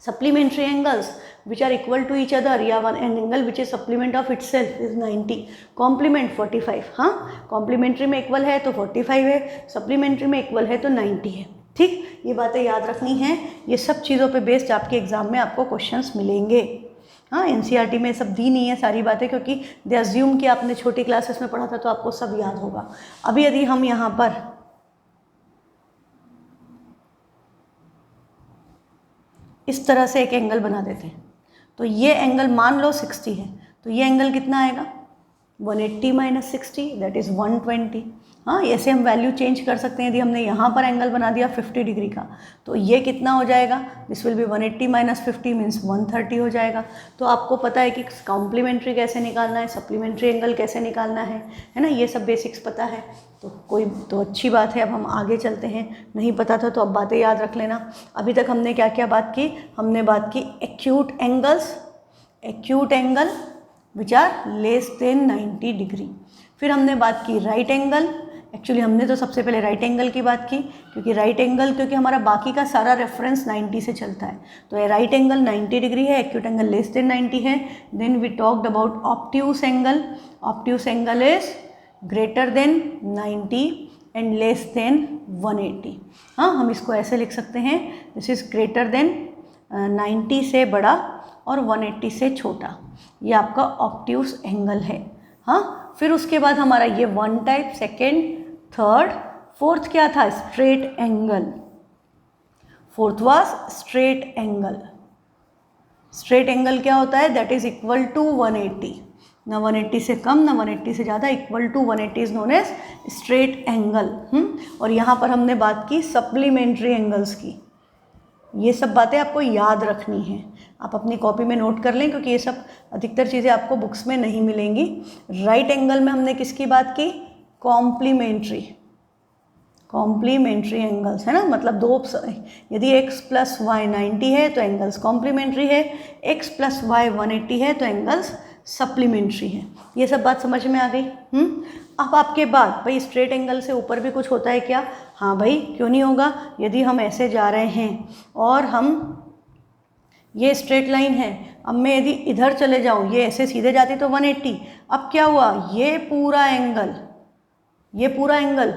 Supplementary angles which are equal to each other या one angle which is supplement of itself is 90, complement 45। हाँ, कॉम्प्लीमेंट्री में इक्वल है तो 45 है, सप्लीमेंट्री में इक्वल है तो 90 है। ठीक, ये बातें याद रखनी हैं। ये सब चीज़ों पे बेस्ड आपके एग्जाम में आपको क्वेश्चंस मिलेंगे। हाँ, एनसीईआरटी में सब दी नहीं है सारी बातें, क्योंकि दे अज्यूम कि आपने छोटी क्लासेस में पढ़ा था तो आपको सब याद होगा। अभी यदि हम यहाँ पर इस तरह से एक एंगल बना देते हैं तो ये एंगल मान लो 60 है, तो ये एंगल कितना आएगा? 180 माइनस 60 दैट इज़ 120। हाँ, ऐसे हम वैल्यू चेंज कर सकते हैं। यदि हमने यहाँ पर एंगल बना दिया 50 डिग्री का, तो ये कितना हो जाएगा, this will B 180 minus 50 means 130 हो जाएगा। तो आपको पता है कि कॉम्प्लीमेंट्री कैसे निकालना है, सप्लीमेंट्री एंगल कैसे निकालना है ना, ये सब बेसिक्स पता है। तो अच्छी बात है। अब हम आगे चलते हैं। नहीं पता था तो अब बातें याद रख लेना। अभी तक हमने क्या क्या बात की, हमने बात की acute angle which are less than 90 degree. फिर हमने बात की राइट एंगल। एक्चुअली हमने तो सबसे पहले राइट एंगल की बात की, क्योंकि हमारा बाकी का सारा रेफरेंस 90 से चलता है। तो राइट एंगल 90 डिग्री है, एक्यूट एंगल लेस देन 90 है। Then we talked about obtuse angle is greater than 90 and less than 180। हाँ, हम इसको ऐसे लिख सकते हैं, दिस इज ग्रेटर देन 90 से बड़ा और 180 से छोटा। ये आपका ऑब्ट्यूस एंगल है। हाँ, फिर उसके बाद हमारा ये 1 टाइप, सेकेंड, थर्ड, फोर्थ क्या था, straight angle. Fourth was straight angle. Straight angle क्या होता है, दैट इज इक्वल टू 180, ना 180 से कम ना 180 से ज़्यादा, equal to 180 is known as straight angle. और यहाँ पर हमने बात की सप्लीमेंट्री एंगल्स की। ये सब बातें आपको याद रखनी है, आप अपनी कॉपी में नोट कर लें, क्योंकि ये सब अधिकतर चीज़ें आपको बुक्स में नहीं मिलेंगी। राइट एंगल में हमने किसकी बात की, कॉम्प्लीमेंट्री एंगल्स, है ना, मतलब दो, यदि x प्लस वाई 90 है तो एंगल्स कॉम्प्लीमेंट्री है, x प्लस वाई 180 है तो एंगल्स सप्लीमेंट्री है। ये सब बात समझ में आ गई। अब आपके बाद भाई स्ट्रेट एंगल से ऊपर भी कुछ होता है क्या, हाँ भाई क्यों नहीं होगा। यदि हम ऐसे जा रहे हैं और हम, ये स्ट्रेट लाइन है, अब मैं यदि इधर चले जाऊँ, ये ऐसे सीधे जाती तो 180, अब क्या हुआ, ये पूरा angle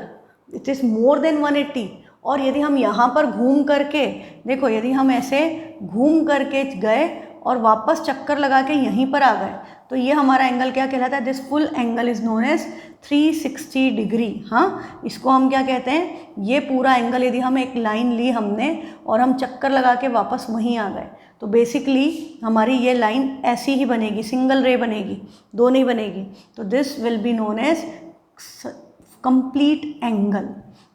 it is more than 180। और यदि हम यहाँ पर घूम करके देखो, यदि हम ऐसे घूम करके गए और वापस चक्कर लगा के यहीं पर आ गए, तो ये हमारा एंगल क्या कहलाता है, this full angle is known as 360 degree. हाँ, इसको हम क्या कहते हैं, ये पूरा एंगल, यदि हम एक लाइन ली हमने और हम चक्कर लगा के वापस वहीं आ गए, तो बेसिकली हमारी ये लाइन ऐसी ही बनेगी, सिंगल रे बनेगी, दो नहीं बनेगी। तो this will be known as complete angle.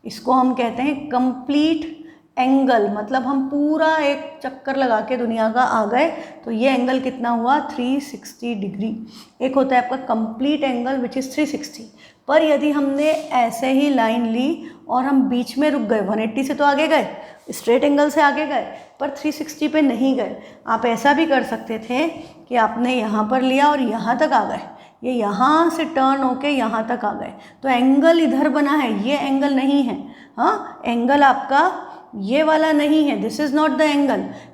इसको हम कहते हैं कंप्लीट एंगल, मतलब हम पूरा एक चक्कर लगा के दुनिया का आ गए, तो ये एंगल कितना हुआ, 360 डिग्री। एक होता है आपका कंप्लीट एंगल विच इज़ 360। पर यदि हमने ऐसे ही लाइन ली और हम बीच में रुक गए, 180 से तो आगे गए, स्ट्रेट एंगल से आगे गए, पर 360 पे नहीं गए। आप ऐसा भी कर सकते थे कि आपने यहाँ पर लिया और यहाँ तक आ गए, ये यहाँ से टर्न होके यहाँ तक आ गए, तो एंगल इधर बना है, ये एंगल नहीं है। हाँ, एंगल आपका ये वाला नहीं है, this is not the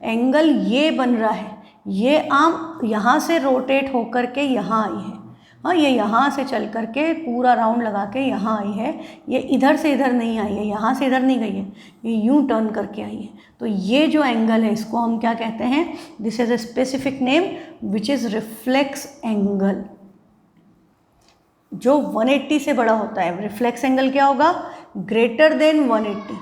angle ये बन रहा है, ये आर्म यहाँ से रोटेट होकर के यहाँ आई है। हाँ, ये यहाँ से चल कर के पूरा राउंड लगा के यहाँ आई है, ये इधर से इधर नहीं आई है, यहाँ से इधर नहीं गई है, ये यूँ टर्न करके आई है। तो ये जो एंगल है इसको हम क्या कहते हैं, this is a specific name which is reflex angle. जो 180 से बड़ा होता है, रिफ्लेक्स एंगल क्या होगा, greater than 180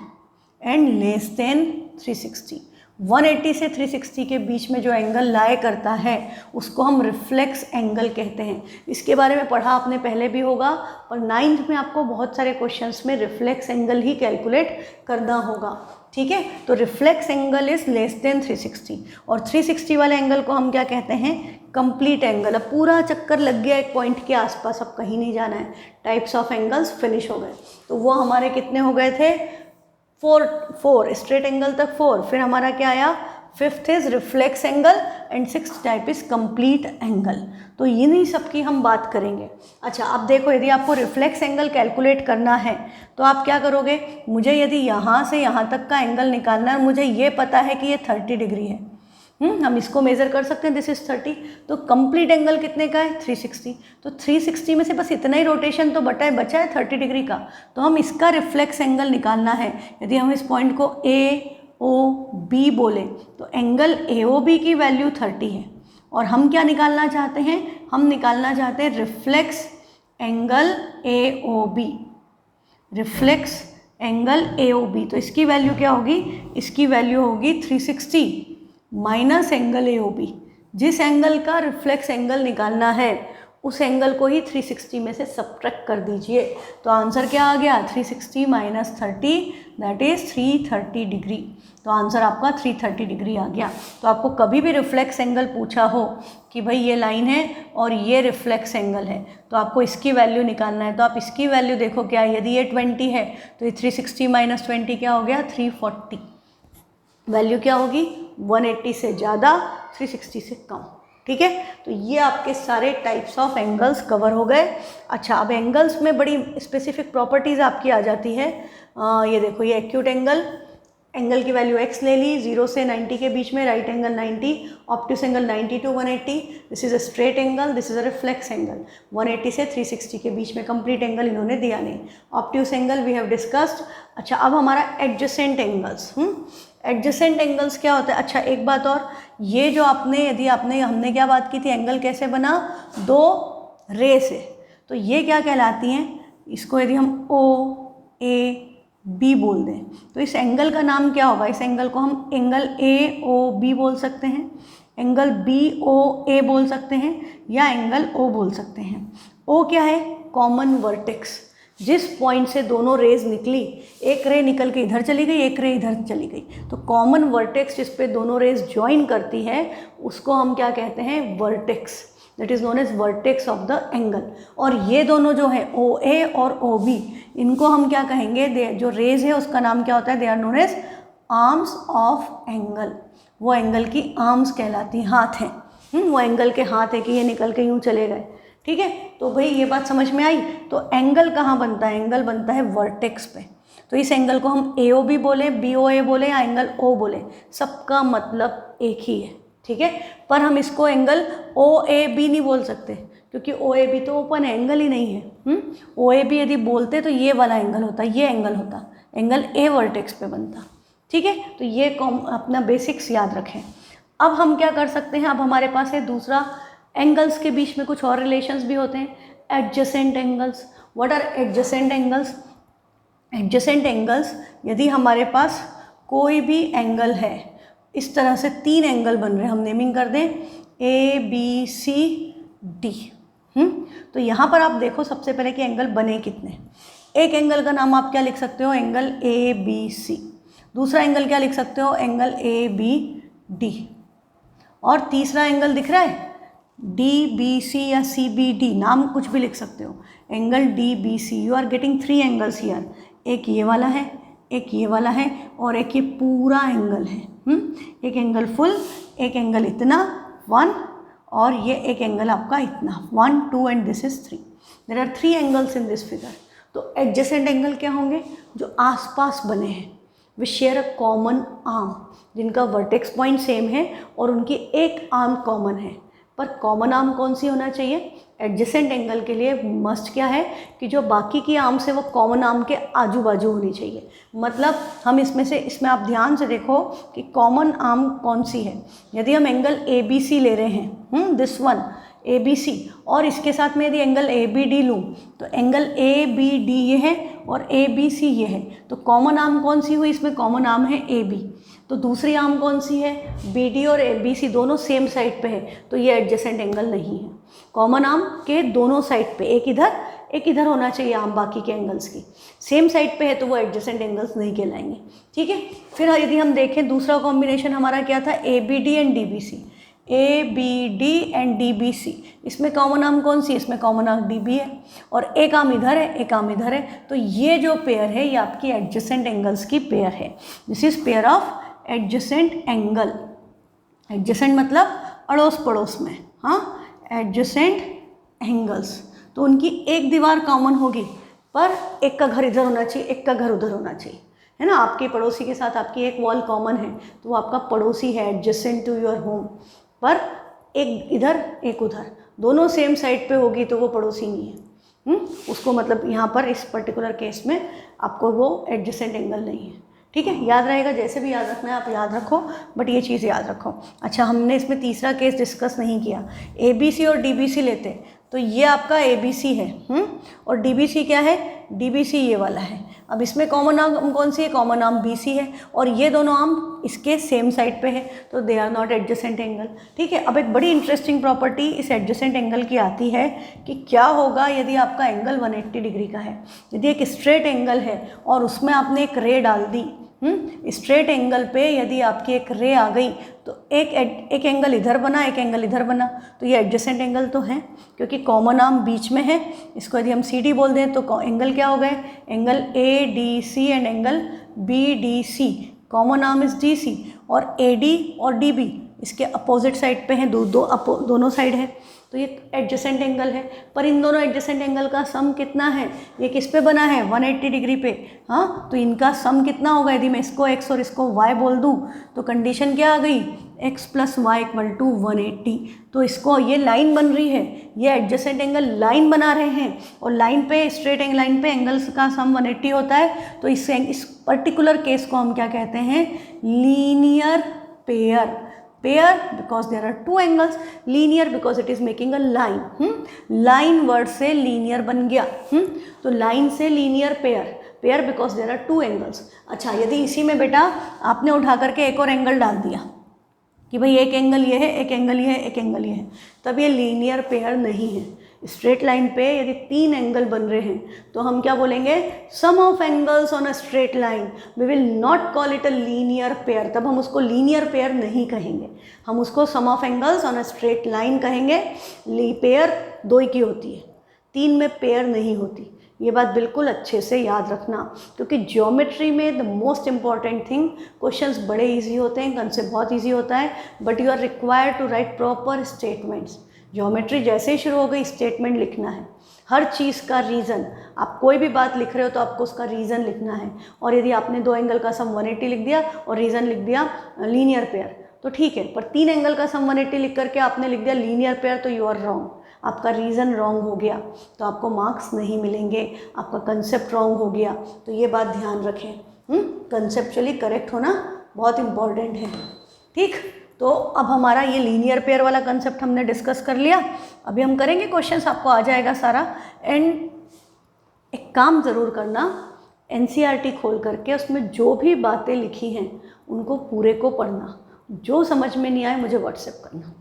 and less then 360। 180 से 360 के बीच में जो एंगल लाए करता है उसको हम रिफ्लेक्स एंगल कहते हैं। इसके बारे में पढ़ा आपने पहले भी होगा, और 9th में आपको बहुत सारे क्वेश्चंस में रिफ्लेक्स एंगल ही कैलकुलेट करना होगा। ठीक है, तो reflex angle is less than 360, और 360 वाले एंगल को हम क्या कहते हैं, कंप्लीट एंगल। अब पूरा चक्कर लग गया एक पॉइंट के आसपास, अब कहीं नहीं जाना है, टाइप्स ऑफ एंगल्स फिनिश हो गए। तो वो हमारे कितने हो गए थे, 4 स्ट्रेट एंगल तक 4। फिर हमारा क्या आया, 5th is reflex angle and 6th type is complete angle. तो इन्हीं सब की हम बात करेंगे। अच्छा, अब देखो, यदि आपको रिफ्लेक्स एंगल कैलकुलेट करना है तो आप क्या करोगे, मुझे यदि यहाँ से यहाँ तक का एंगल निकालना है, मुझे ये पता है कि ये 30 डिग्री है, हम इसको मेज़र कर सकते हैं, दिस इज़ 30। तो कंप्लीट एंगल कितने का है, 360। तो 360 में से बस इतना ही रोटेशन तो बचा है 30 डिग्री का, तो हम इसका रिफ्लेक्स एंगल निकालना है। यदि हम इस पॉइंट को AOB बोले तो एंगल AOB की वैल्यू 30 है, और हम क्या निकालना चाहते हैं, हम निकालना चाहते हैं reflex angle AOB, reflex angle AOB। तो इसकी वैल्यू क्या होगी, इसकी वैल्यू होगी 360 माइनस एंगल AOB। जिस एंगल का रिफ्लेक्स एंगल निकालना है उस एंगल को ही 360 में से सब्ट्रैक्ट कर दीजिए। तो आंसर क्या आ गया, 360 माइनस 30 दैट इज़ 330 डिग्री। तो आंसर आपका 330 डिग्री आ गया। तो आपको कभी भी रिफ्लेक्स एंगल पूछा हो कि भाई ये लाइन है और ये रिफ्लेक्स एंगल है, तो आपको इसकी वैल्यू निकालना है। तो आप इसकी वैल्यू देखो क्या है, यदि ये 20 है तो ये 360 माइनस 20 क्या हो गया, 340। वैल्यू क्या होगी, 180 से ज़्यादा, 360 से कम। ठीक है, तो ये आपके सारे टाइप्स ऑफ एंगल्स कवर हो गए। अच्छा, अब एंगल्स में बड़ी स्पेसिफिक प्रॉपर्टीज़ आपकी आ जाती है। ये देखो, ये एक्यूट एंगल की वैल्यू x ले ली, 0 से 90 के बीच में, right angle 90, obtuse angle 90 to 180, this is a straight angle, this is a reflex angle. 180 से 360 के बीच में कंप्लीट एंगल इन्होंने दिया नहीं। Obtuse angle we have discussed. अच्छा, अब हमारा एडजेसेंट एंगल्स। एडजेसेंट एंगल्स क्या होता है? अच्छा, एक बात और, ये जो हमने क्या बात की थी, एंगल कैसे बना, दो रे से, तो ये क्या कहलाती हैं, इसको यदि हम ओ ए बी बोल दें तो इस एंगल का नाम क्या होगा? इस एंगल को हम एंगल ए ओ बी बोल सकते हैं, एंगल बी ओ ए बोल सकते हैं, या एंगल ओ बोल सकते हैं। ओ क्या है? कॉमन वर्टेक्स, जिस पॉइंट से दोनों रेज निकली, एक रे निकल के इधर चली गई, एक रे इधर चली गई, तो कॉमन वर्टेक्स जिस पे दोनों रेज ज्वाइन करती है उसको हम क्या कहते हैं? Vertex, that is known as vertex of the angle. और ये दोनों जो है ओ ए और ओ बी, इनको हम क्या कहेंगे? जो रेज है उसका नाम क्या होता है? They are known as arms of angle. वो एंगल की आर्म्स कहलाती हैं, हाथ हैं। वो एंगल के हाथ है कि ये निकल के यूँ चले गए। ठीक है, तो भाई ये बात समझ में आई। तो एंगल कहाँ बनता है? एंगल बनता है वर्टेक्स पे। तो इस एंगल को हम ए ओ बी बोले, बी ओ ए बोले, या एंगल ओ बोले, सबका मतलब एक ही है। ठीक है, पर हम इसको एंगल ओ ए बी नहीं बोल सकते, क्योंकि ओ ए बी तो ओपन एंगल ही नहीं है। ओ ए बी यदि बोलते तो ये वाला एंगल होता, ये एंगल होता, एंगल ए वर्टेक्स पे बनता। ठीक है, तो ये अपना बेसिक्स याद रखें। अब हम क्या कर सकते हैं? अब हमारे पास है दूसरा, एंगल्स के बीच में कुछ और रिलेशंस भी होते हैं, adjacent angles. What are adjacent angles? Adjacent angles, यदि हमारे पास कोई भी एंगल है, इस तरह से 3 एंगल बन रहे हैं, हम नेमिंग कर दें ए बी सी डी। तो यहाँ पर आप देखो सबसे पहले कि एंगल बने कितने। एक एंगल का नाम आप क्या लिख सकते हो? Angle A B C. दूसरा एंगल क्या लिख सकते हो? Angle A B D. और तीसरा एंगल दिख रहा है, डी बी सी या सी बी डी, नाम कुछ भी लिख सकते हो, angle D B C. You are getting 3 angles here. एक ये वाला है, एक ये वाला है, और एक ये पूरा एंगल है। एक एंगल फुल, एक एंगल इतना 1, और ये एक एंगल आपका इतना 1 2 and this is 3। There are 3 angles in this figure. तो एडजेसेंट एंगल क्या होंगे? जो आसपास बने हैं, वे शेयर अ कॉमन आर्म, जिनका वर्टेक्स पॉइंट सेम है और उनकी एक आर्म कॉमन है। पर कॉमन आर्म कौन सी होना चाहिए? एडजेसेंट एंगल के लिए मस्ट क्या है कि जो बाकी की आर्म्स है वो कॉमन आर्म के आजू बाजू होनी चाहिए। मतलब हम इसमें आप ध्यान से देखो कि कॉमन आर्म कौन सी है। यदि हम एंगल ए बी सी ले रहे हैं, this one A B C, और इसके साथ में यदि एंगल ए बी डी लूँ, तो एंगल ए बी डी ये है और ए बी सी ये है, तो कॉमन आर्म कौन सी हुई? इसमें कॉमन आर्म है ए बी। तो दूसरी आर्म कौन सी है? बी डी और ए बी सी दोनों सेम साइड पे है, तो ये एडजेसेंट एंगल नहीं है। कॉमन आर्म के दोनों साइड पे, एक इधर होना चाहिए आर्म बाकी के एंगल्स की, सेम साइड पे है, तो वो एडजेसेंट एंगल्स नहीं कहलाएंगे। ठीक है, फिर यदि हम देखें दूसरा कॉम्बिनेशन हमारा क्या था? A B D and D B C. A B D and D B C, इसमें कॉमन आर्म कौन सी? इसमें कॉमन आर्म डी बी है, और एक आर्म इधर है, एक आर्म इधर है, तो ये जो पेयर है ये आपकी एडजेसेंट एंगल्स की पेयर है। This is pair of adjacent angle. Adjacent मतलब अड़ोस पड़ोस में, हाँ, एडजेसेंट एंगल्स। तो उनकी एक दीवार कॉमन होगी, पर एक का घर इधर होना चाहिए, एक का घर उधर होना चाहिए, है ना। आपके पड़ोसी के साथ आपकी एक वॉल कॉमन है, तो वो आपका पड़ोसी है, एडजेसेंट टू योर होम। पर एक इधर एक उधर, दोनों सेम साइड पे होगी तो वो पड़ोसी नहीं है। उसको मतलब यहाँ पर इस पर्टिकुलर केस में आपको वो एडजेसेंट एंगल नहीं है। ठीक है, याद रहेगा, जैसे भी याद रखना है आप याद रखो, बट ये चीज़ याद रखो। अच्छा, हमने इसमें तीसरा केस डिस्कस नहीं किया। ए बी सी और डी बी सी लेते, तो ये आपका ए बी सी है, और डी बी सी क्या है? डी बी सी ये वाला है। अब इसमें कॉमन आर्म कौन सी है? कॉमन आर्म बी सी है, और ये दोनों आर्म इसके सेम साइड पे है तो they are not adjacent angle. ठीक है, अब एक बड़ी इंटरेस्टिंग प्रॉपर्टी इस एडजेसेंट एंगल की आती है कि क्या होगा यदि आपका एंगल 180 डिग्री का है। यदि एक स्ट्रेट एंगल है और उसमें आपने एक रे डाल दी, स्ट्रेट एंगल पे यदि आपकी एक रे आ गई तो एक एंगल इधर बना, एक एंगल इधर बना, तो ये एडजेसेंट एंगल तो है क्योंकि कॉमन आर्म बीच में है। इसको यदि हम सी डी बोल दें तो एंगल क्या हो गए, angle A D C and angle B D C. Common arm is D C और ए डी और डी बी इसके अपोजिट साइड पे हैं, दोनों साइड है, तो ये एडजेसेंट एंगल है। पर इन दोनों एडजेसेंट एंगल का सम कितना है, ये किस पे बना है 180 डिग्री पे। हाँ, तो इनका सम कितना होगा, यदि मैं इसको x और इसको y बोल दूँ तो कंडीशन क्या आ गई, x + y = 180। तो इसको ये लाइन बन रही है, ये एडजेसेंट एंगल लाइन बना रहे हैं और लाइन पे स्ट्रेट लाइन पे एंगल्स का सम 180 होता है। तो इस पर्टिकुलर केस को हम क्या कहते हैं, linear pair. Pair because there are two angles, linear because it is making a line. Line word से लीनियर बन गया। तो लाइन से linear pair, pair because there are two angles. अच्छा, यदि इसी में बेटा आपने उठा करके एक और एंगल डाल दिया कि भाई एक एंगल ये है, एक एंगल ये है, एक एंगल ये है, तब ये लीनियर पेयर नहीं है। स्ट्रेट लाइन पे यदि 3 एंगल बन रहे हैं तो हम क्या बोलेंगे, sum of angles on a straight line, we will not call it a linear pair. तब हम उसको लीनियर पेयर नहीं कहेंगे, हम उसको sum of angles on a straight line कहेंगे। पेयर 2 की होती है, 3 में पेयर नहीं होती। ये बात बिल्कुल अच्छे से याद रखना, क्योंकि ज्योमेट्री में the most important thing, questions बड़े इजी होते हैं, कंसेप्ट बहुत इजी होता है, but you are required to write proper statements. Geometry जैसे ही शुरू हो गई स्टेटमेंट लिखना है, हर चीज़ का रीज़न। आप कोई भी बात लिख रहे हो तो आपको उसका रीज़न लिखना है। और यदि आपने 2 एंगल का सम 180 लिख दिया और रीज़न लिख दिया लीनियर पेयर तो ठीक है, पर 3 एंगल का सम 180 लिख करके आपने लिख दिया लीनियर पेयर तो यू आर रॉन्ग, आपका रीज़न रॉन्ग हो गया, तो आपको मार्क्स नहीं मिलेंगे, आपका कंसेप्ट रॉन्ग हो गया। तो ये बात ध्यान रखें, कंसेप्चुअली करेक्ट होना बहुत इम्पॉर्टेंट है। ठीक, तो अब हमारा ये लीनियर पेयर वाला कंसेप्ट हमने डिस्कस कर लिया। अभी हम करेंगे क्वेश्चंस, आपको आ जाएगा सारा। एंड एक काम ज़रूर करना, एनसीईआरटी खोल करके उसमें जो भी बातें लिखी हैं उनको पूरे को पढ़ना। जो समझ में नहीं आए मुझे व्हाट्सएप करना,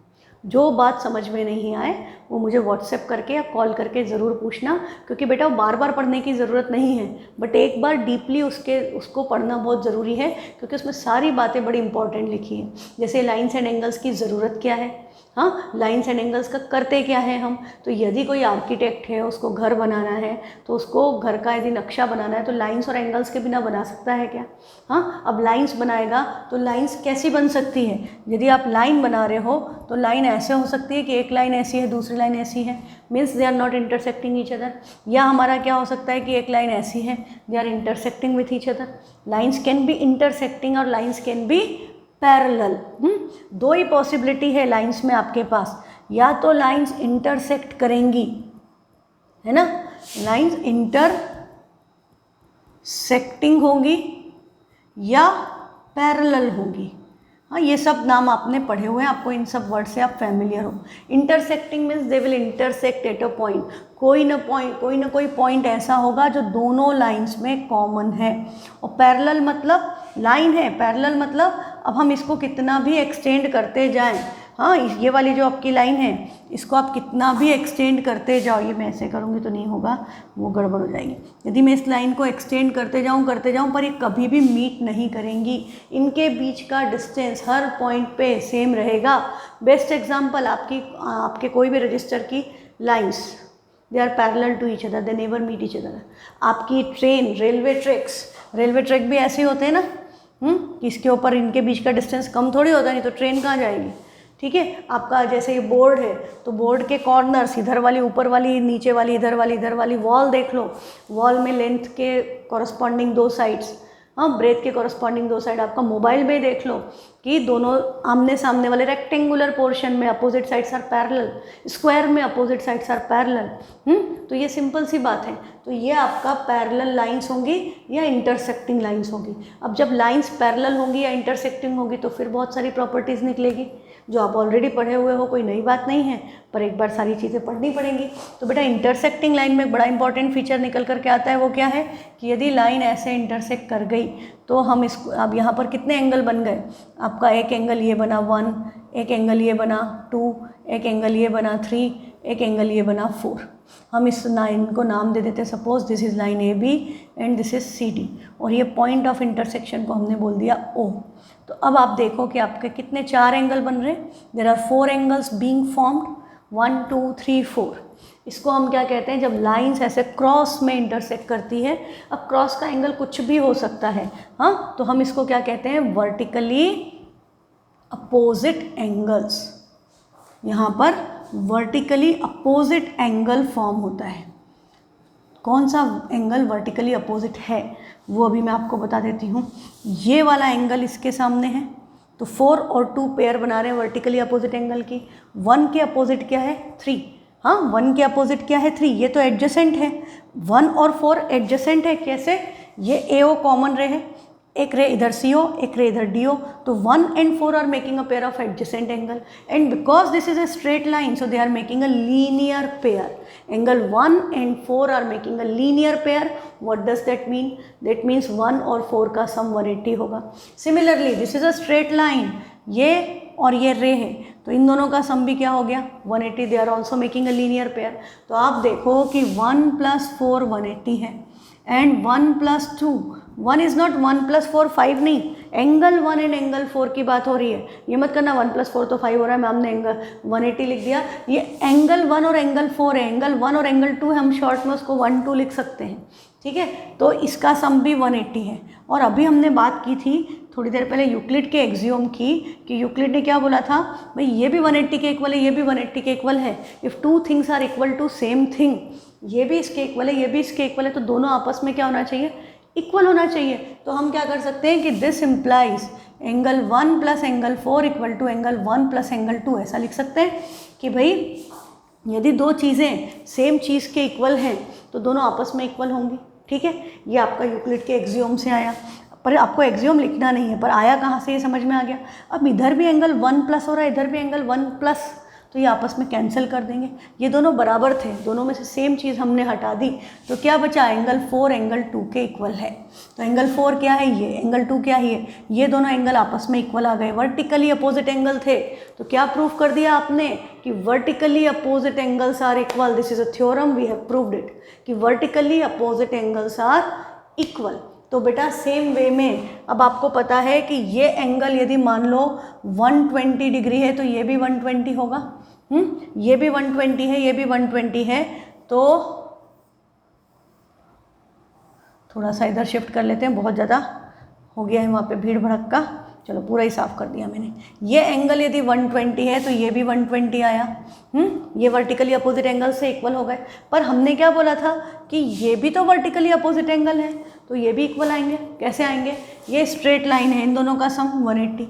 जो बात समझ में नहीं आए वो मुझे व्हाट्सएप करके या कॉल करके ज़रूर पूछना, क्योंकि बेटा वो बार बार पढ़ने की ज़रूरत नहीं है, बट एक बार डीपली उसको पढ़ना बहुत ज़रूरी है, क्योंकि उसमें सारी बातें बड़ी इंपॉर्टेंट लिखी हैं। जैसे लाइन्स एंड एंगल्स की ज़रूरत क्या है, हाँ, लाइन्स एंड एंगल्स का करते क्या है हम। तो यदि कोई आर्किटेक्ट है, उसको घर बनाना है, तो उसको घर का यदि नक्शा बनाना है तो लाइन्स और एंगल्स के बिना बना सकता है क्या? हाँ, अब लाइन्स बनाएगा तो लाइन्स कैसी बन सकती है, यदि आप लाइन बना रहे हो तो लाइन ऐसे हो सकती है कि एक लाइन ऐसी है दूसरी लाइन ऐसी है, means they are not intersecting each other. या हमारा क्या हो सकता है कि एक लाइन ऐसी है, they are intersecting with each other. Lines can be intersecting और लाइन्स कैन बी पैरेलल। 2 ही पॉसिबिलिटी है लाइंस में आपके पास, या तो लाइंस इंटरसेक्ट करेंगी, है ना, लाइंस इंटरसेक्टिंग होगी या पैरेलल होगी। हाँ, ये सब नाम आपने पढ़े हुए हैं, आपको इन सब वर्ड से आप फैमिलियर हो। Intersecting means they will intersect at a point, कोई ना कोई पॉइंट ऐसा होगा जो दोनों लाइंस में कॉमन है। और पैरेलल मतलब लाइन है, पैरेलल मतलब अब हम इसको कितना भी एक्सटेंड करते जाएं, हाँ, ये वाली जो आपकी लाइन है इसको आप कितना भी एक्सटेंड करते जाओ, ये मैं ऐसे करूँगी तो नहीं होगा, वो गड़बड़ हो जाएगी। यदि मैं इस लाइन को एक्सटेंड करते जाऊँ पर ये कभी भी मीट नहीं करेंगी, इनके बीच का डिस्टेंस हर पॉइंट पे सेम रहेगा। बेस्ट एग्जांपल आपके कोई भी रजिस्टर की lines, they are parallel to each other, they never meet each other. आपकी ट्रेन, रेलवे ट्रैक भी ऐसे होते हैं ना, कि इसके ऊपर इनके बीच का डिस्टेंस कम थोड़ी होता, नहीं तो ट्रेन कहाँ जाएगी। ठीक है, आपका जैसे ये बोर्ड है तो बोर्ड के कॉर्नर्स, इधर वाली ऊपर वाली, नीचे वाली, इधर वाली वॉल देख लो, वॉल में लेंथ के कॉरस्पॉन्डिंग 2 साइड्स, हाँ, ब्रेथ के कॉरस्पॉन्डिंग 2 साइड। आपका मोबाइल में देख लो कि दोनों आमने सामने वाले रेक्टेंगुलर पोर्शन में opposite sides are parallel, square में अपोजिट साइड्स आर पैरेलल। तो ये सिंपल सी बात है। तो ये आपका पैरेलल लाइंस होंगी या इंटरसेक्टिंग लाइंस होंगी। अब जब लाइंस पैरेलल होंगी या इंटरसेक्टिंग होगी तो फिर बहुत सारी प्रॉपर्टीज़ निकलेगी जो आप ऑलरेडी पढ़े हुए हो, कोई नई बात नहीं है, पर एक बार सारी चीज़ें पढ़नी पड़ेंगी। तो बेटा इंटरसेक्टिंग लाइन में बड़ा इंपॉर्टेंट फीचर निकल करके आता है, वो क्या है कि यदि लाइन ऐसे इंटरसेक्ट कर गई तो हम इसको अब यहाँ पर कितने एंगल बन गए, आपका एक एंगल ये बना 1, एक एंगल ये बना 2, एक एंगल ये बना 3, एक एंगल ये बना 4। हम इस लाइन को नाम दे देते हैं, suppose this is line A B and this is C D, और ये पॉइंट ऑफ इंटरसेक्शन को हमने बोल दिया ओ। तो अब आप देखो कि आपके कितने 4 एंगल बन रहे हैं, there are 4 angles being formed, 1 2 3 4। इसको हम क्या कहते हैं, जब लाइंस ऐसे क्रॉस में इंटरसेक्ट करती है, अब क्रॉस का एंगल कुछ भी हो सकता है, हाँ, तो हम इसको क्या कहते हैं, वर्टिकली अपोजिट एंगल्स। यहाँ पर वर्टिकली अपोजिट एंगल फॉर्म होता है। कौन सा एंगल वर्टिकली अपोजिट है वो अभी मैं आपको बता देती हूँ। ये वाला एंगल इसके सामने है, तो 4 और 2 पेयर बना रहे हैं वर्टिकली अपोजिट एंगल की। 1 के अपोजिट क्या है, 3, हाँ 1 के अपोजिट क्या है, 3, ये तो एडजेसेंट है। 1 और 4 एडजेसेंट है, कैसे, ये ए ओ कॉमन रे है, एक रे इधर सी ओ, एक रे इधर डी ओ, तो 1 and 4 are making a pair of adjacent angle, and because this is a straight line so they are making a linear pair. Angle 1 and 4 are making a linear pair. What does that mean, that means 1 और 4 का sum 180 होगा। Similarly this is a straight line, ये और ये रे है, तो इन दोनों का सम भी क्या हो गया, 180, they are also making a linear pair. तो आप देखो कि 1 + 4 180 है, एंड 1 + 2, 1 इज़ नॉट 1 + 4 5 नहीं, एंगल 1 एंड एंगल 4 की बात हो रही है। ये मत करना 1 + 4 तो 5 हो रहा है, मैम ने एंगल 180 लिख दिया। ये एंगल 1 और एंगल 4 है, एंगल 1 और एंगल 2 है, हम शॉर्ट में उसको 1 2 लिख सकते हैं, ठीक है। तो इसका सम भी 180 है। और अभी हमने बात की थी थोड़ी देर पहले यूक्लिड के एक्सियोम की, कि यूक्लिड ने क्या बोला था, भाई ये भी 180 के इक्वल है, ये भी 180 के इक्वल है। If 2 things are equal to same thing, ये भी इसके इक्वल है, ये भी इसके इक्वल है, तो दोनों आपस में क्या होना चाहिए, इक्वल होना चाहिए। तो हम क्या कर सकते हैं कि this implies angle 1 + angle 4 equal to angle 1 + angle 2, ऐसा लिख सकते हैं कि भाई यदि दो चीज़ें सेम चीज़ के इक्वल हैं तो दोनों आपस में इक्वल होंगी, ठीक है। ये आपका यूक्लिड के एक्सियोम से आया, पर आपको एक्सियोम लिखना नहीं है, पर आया कहाँ से ये समझ में आ गया। अब इधर भी एंगल 1+ हो रहा है, इधर भी एंगल 1+, तो ये आपस में कैंसिल कर देंगे, ये दोनों बराबर थे, दोनों में से सेम चीज़ हमने हटा दी, तो क्या बचा, एंगल 4 एंगल 2 के इक्वल है। तो एंगल 4 क्या है, ये एंगल 2 क्या है, ये दोनों एंगल आपस में इक्वल आ गए, वर्टिकली अपोजिट एंगल थे। तो क्या प्रूफ कर दिया आपने कि vertically opposite angles are equal. This is a theorem, we have proved it कि vertically opposite angles are equal. तो बेटा सेम वे में अब आपको पता है कि ये एंगल यदि मान लो 120 डिग्री है तो ये भी 120 होगा, ये भी 120 है, ये भी 120 है। तो थोड़ा सा इधर शिफ्ट कर लेते हैं, बहुत ज़्यादा हो गया है वहाँ पे भीड़ भड़क का, चलो पूरा ही साफ़ कर दिया मैंने। ये एंगल यदि 120 है तो ये भी 120 आया, ये वर्टिकली अपोजिट एंगल से इक्वल हो गए। पर हमने क्या बोला था कि ये भी तो वर्टिकली अपोजिट एंगल है, तो ये भी इक्वल आएंगे। कैसे आएंगे, ये स्ट्रेट लाइन है, इन दोनों का सम 180,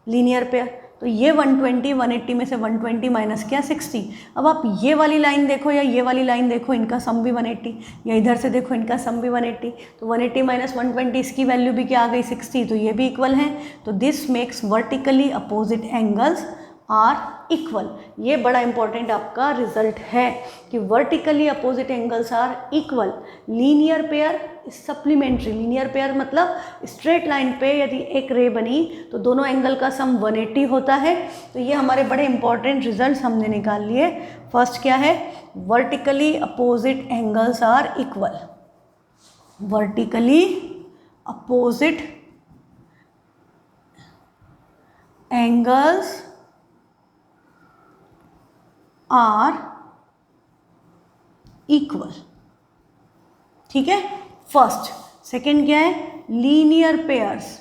लीनियर पेयर। तो ये 120, 180 में से 120 माइनस किया 60। अब आप ये वाली लाइन देखो या ये वाली लाइन देखो, इनका सम भी 180, या इधर से देखो इनका सम भी 180, तो 180 माइनस 120 इसकी वैल्यू भी क्या आ गई 60, तो ये भी इक्वल हैं। तो this makes vertically opposite angles are equal. ये बड़ा इंपॉर्टेंट आपका रिजल्ट है कि vertically opposite angles are equal. Linear pair supplementary, linear pair मतलब स्ट्रेट लाइन पे यदि एक रे बनी तो दोनों एंगल का सम 180 होता है। तो ये हमारे बड़े इंपॉर्टेंट रिजल्ट्स हमने निकाल लिए। फर्स्ट क्या है, vertically opposite angles are equal, vertically opposite angles are equal, ठीक है, फर्स्ट। सेकंड क्या है, लीनियर पेयर्स।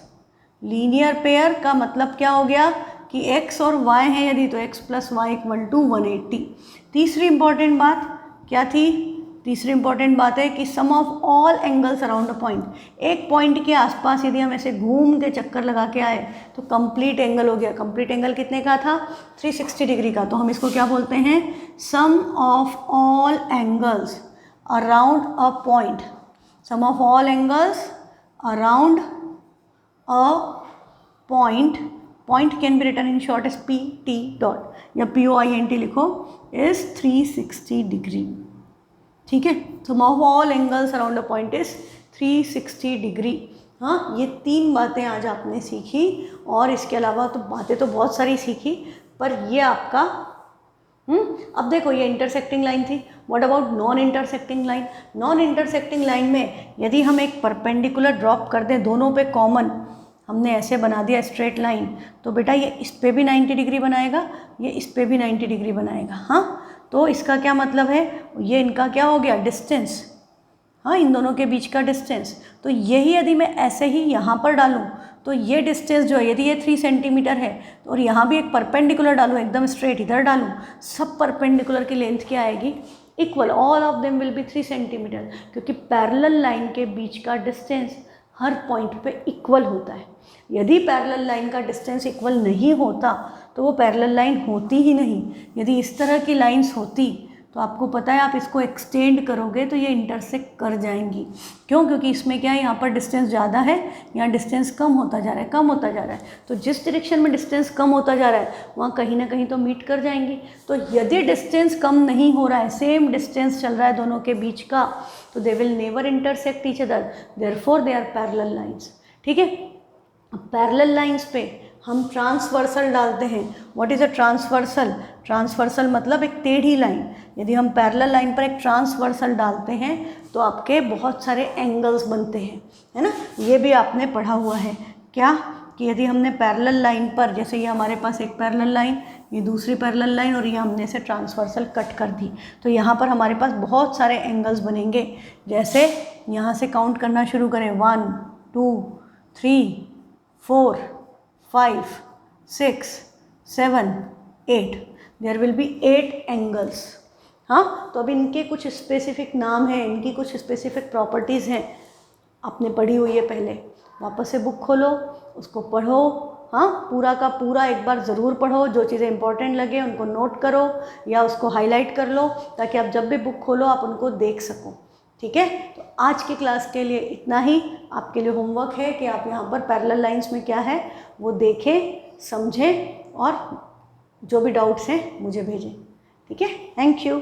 लीनियर पेयर का मतलब क्या हो गया कि x और y है यदि, तो x + y = 180। तीसरी इंपॉर्टेंट बात क्या थी, तीसरी इंपॉर्टेंट बात है कि sum of all angles around a point. एक पॉइंट के आसपास यदि हम ऐसे घूम के चक्कर लगा के आए तो कंप्लीट एंगल हो गया। कंप्लीट एंगल कितने का था, 360 डिग्री का। तो हम इसको क्या बोलते हैं, sum of all angles around a point. Sum of all angles around a point, point can be written in short as PT dot या POINT लिखो, इज 360 डिग्री, ठीक है। Sum of all angles around a point is 360 degree. हाँ, ये 3 बातें आज आपने सीखी, और इसके अलावा तो बातें तो बहुत सारी सीखी, पर ये आपका अब देखो ये इंटरसेक्टिंग लाइन थी। What about non intersecting line? Non intersecting line में यदि हम एक परपेंडिकुलर ड्रॉप कर दें दोनों पे कॉमन, हमने ऐसे बना दिया स्ट्रेट लाइन, तो बेटा ये इस पे भी 90 डिग्री बनाएगा, ये इस पे भी 90 डिग्री बनाएगा। हाँ, तो इसका क्या मतलब है, ये इनका क्या हो गया, डिस्टेंस। हाँ, इन दोनों के बीच का डिस्टेंस। तो यही यदि मैं ऐसे ही यहाँ पर डालूँ तो ये डिस्टेंस जो है, यदि ये 3 सेंटीमीटर है और यहाँ भी एक परपेंडिकुलर डालूँ, एकदम स्ट्रेट इधर डालूँ, सब परपेंडिकुलर की लेंथ क्या आएगी, equal. All of them will be 3 centimetre, क्योंकि पैरेलल लाइन के बीच का डिस्टेंस हर पॉइंट पे इक्वल होता है। यदि पैरेलल लाइन का डिस्टेंस इक्वल नहीं होता तो वो पैरेलल लाइन होती ही नहीं। यदि इस तरह की लाइंस होती तो आपको पता है आप इसको एक्सटेंड करोगे तो ये इंटरसेक्ट कर जाएंगी। क्यों? क्योंकि इसमें क्या है, यहाँ पर डिस्टेंस ज़्यादा है, यहाँ डिस्टेंस कम होता जा रहा है, कम होता जा रहा है। तो जिस डायरेक्शन में डिस्टेंस कम होता जा रहा है वहाँ कहीं ना कहीं तो मीट कर जाएंगी। तो यदि डिस्टेंस कम नहीं हो रहा है, सेम डिस्टेंस चल रहा है दोनों के बीच का, तो they will never intersect each other, therefore they are parallel lines. ठीक है, पैरेलल लाइंस पे हम ट्रांसवर्सल डालते हैं। What is a transversal? Transversal मतलब एक टेढ़ी लाइन। यदि हम पैरेलल लाइन पर एक ट्रांसवर्सल डालते हैं तो आपके बहुत सारे एंगल्स बनते हैं, है ना। ये भी आपने पढ़ा हुआ है क्या, कि यदि हमने पैरेलल लाइन पर, जैसे ये हमारे पास एक पैरेलल लाइन, ये दूसरी पैरेलल लाइन, और ये हमने इसे ट्रांसवर्सल कट कर दी, तो यहाँ पर हमारे पास बहुत सारे एंगल्स बनेंगे। जैसे यहाँ से काउंट करना शुरू करें, 1 2 3 4 5 6 7 8, देयर विल बी 8 एंगल्स। हाँ, तो अब इनके कुछ स्पेसिफिक नाम हैं, इनकी कुछ स्पेसिफिक प्रॉपर्टीज़ हैं, आपने पढ़ी हुई है पहले। वापस से बुक खोलो, उसको पढ़ो। हाँ, पूरा का पूरा एक बार ज़रूर पढ़ो, जो चीज़ें इंपॉर्टेंट लगे उनको नोट करो या उसको हाईलाइट कर लो, ताकि आप जब भी बुक खोलो आप उनको देख सको। ठीक है, तो आज की क्लास के लिए इतना ही। आपके लिए होमवर्क है कि आप यहाँ पर पैरेलल लाइंस में क्या है वो देखें, समझें, और जो भी डाउट्स हैं मुझे भेजें। ठीक है, थैंक यू।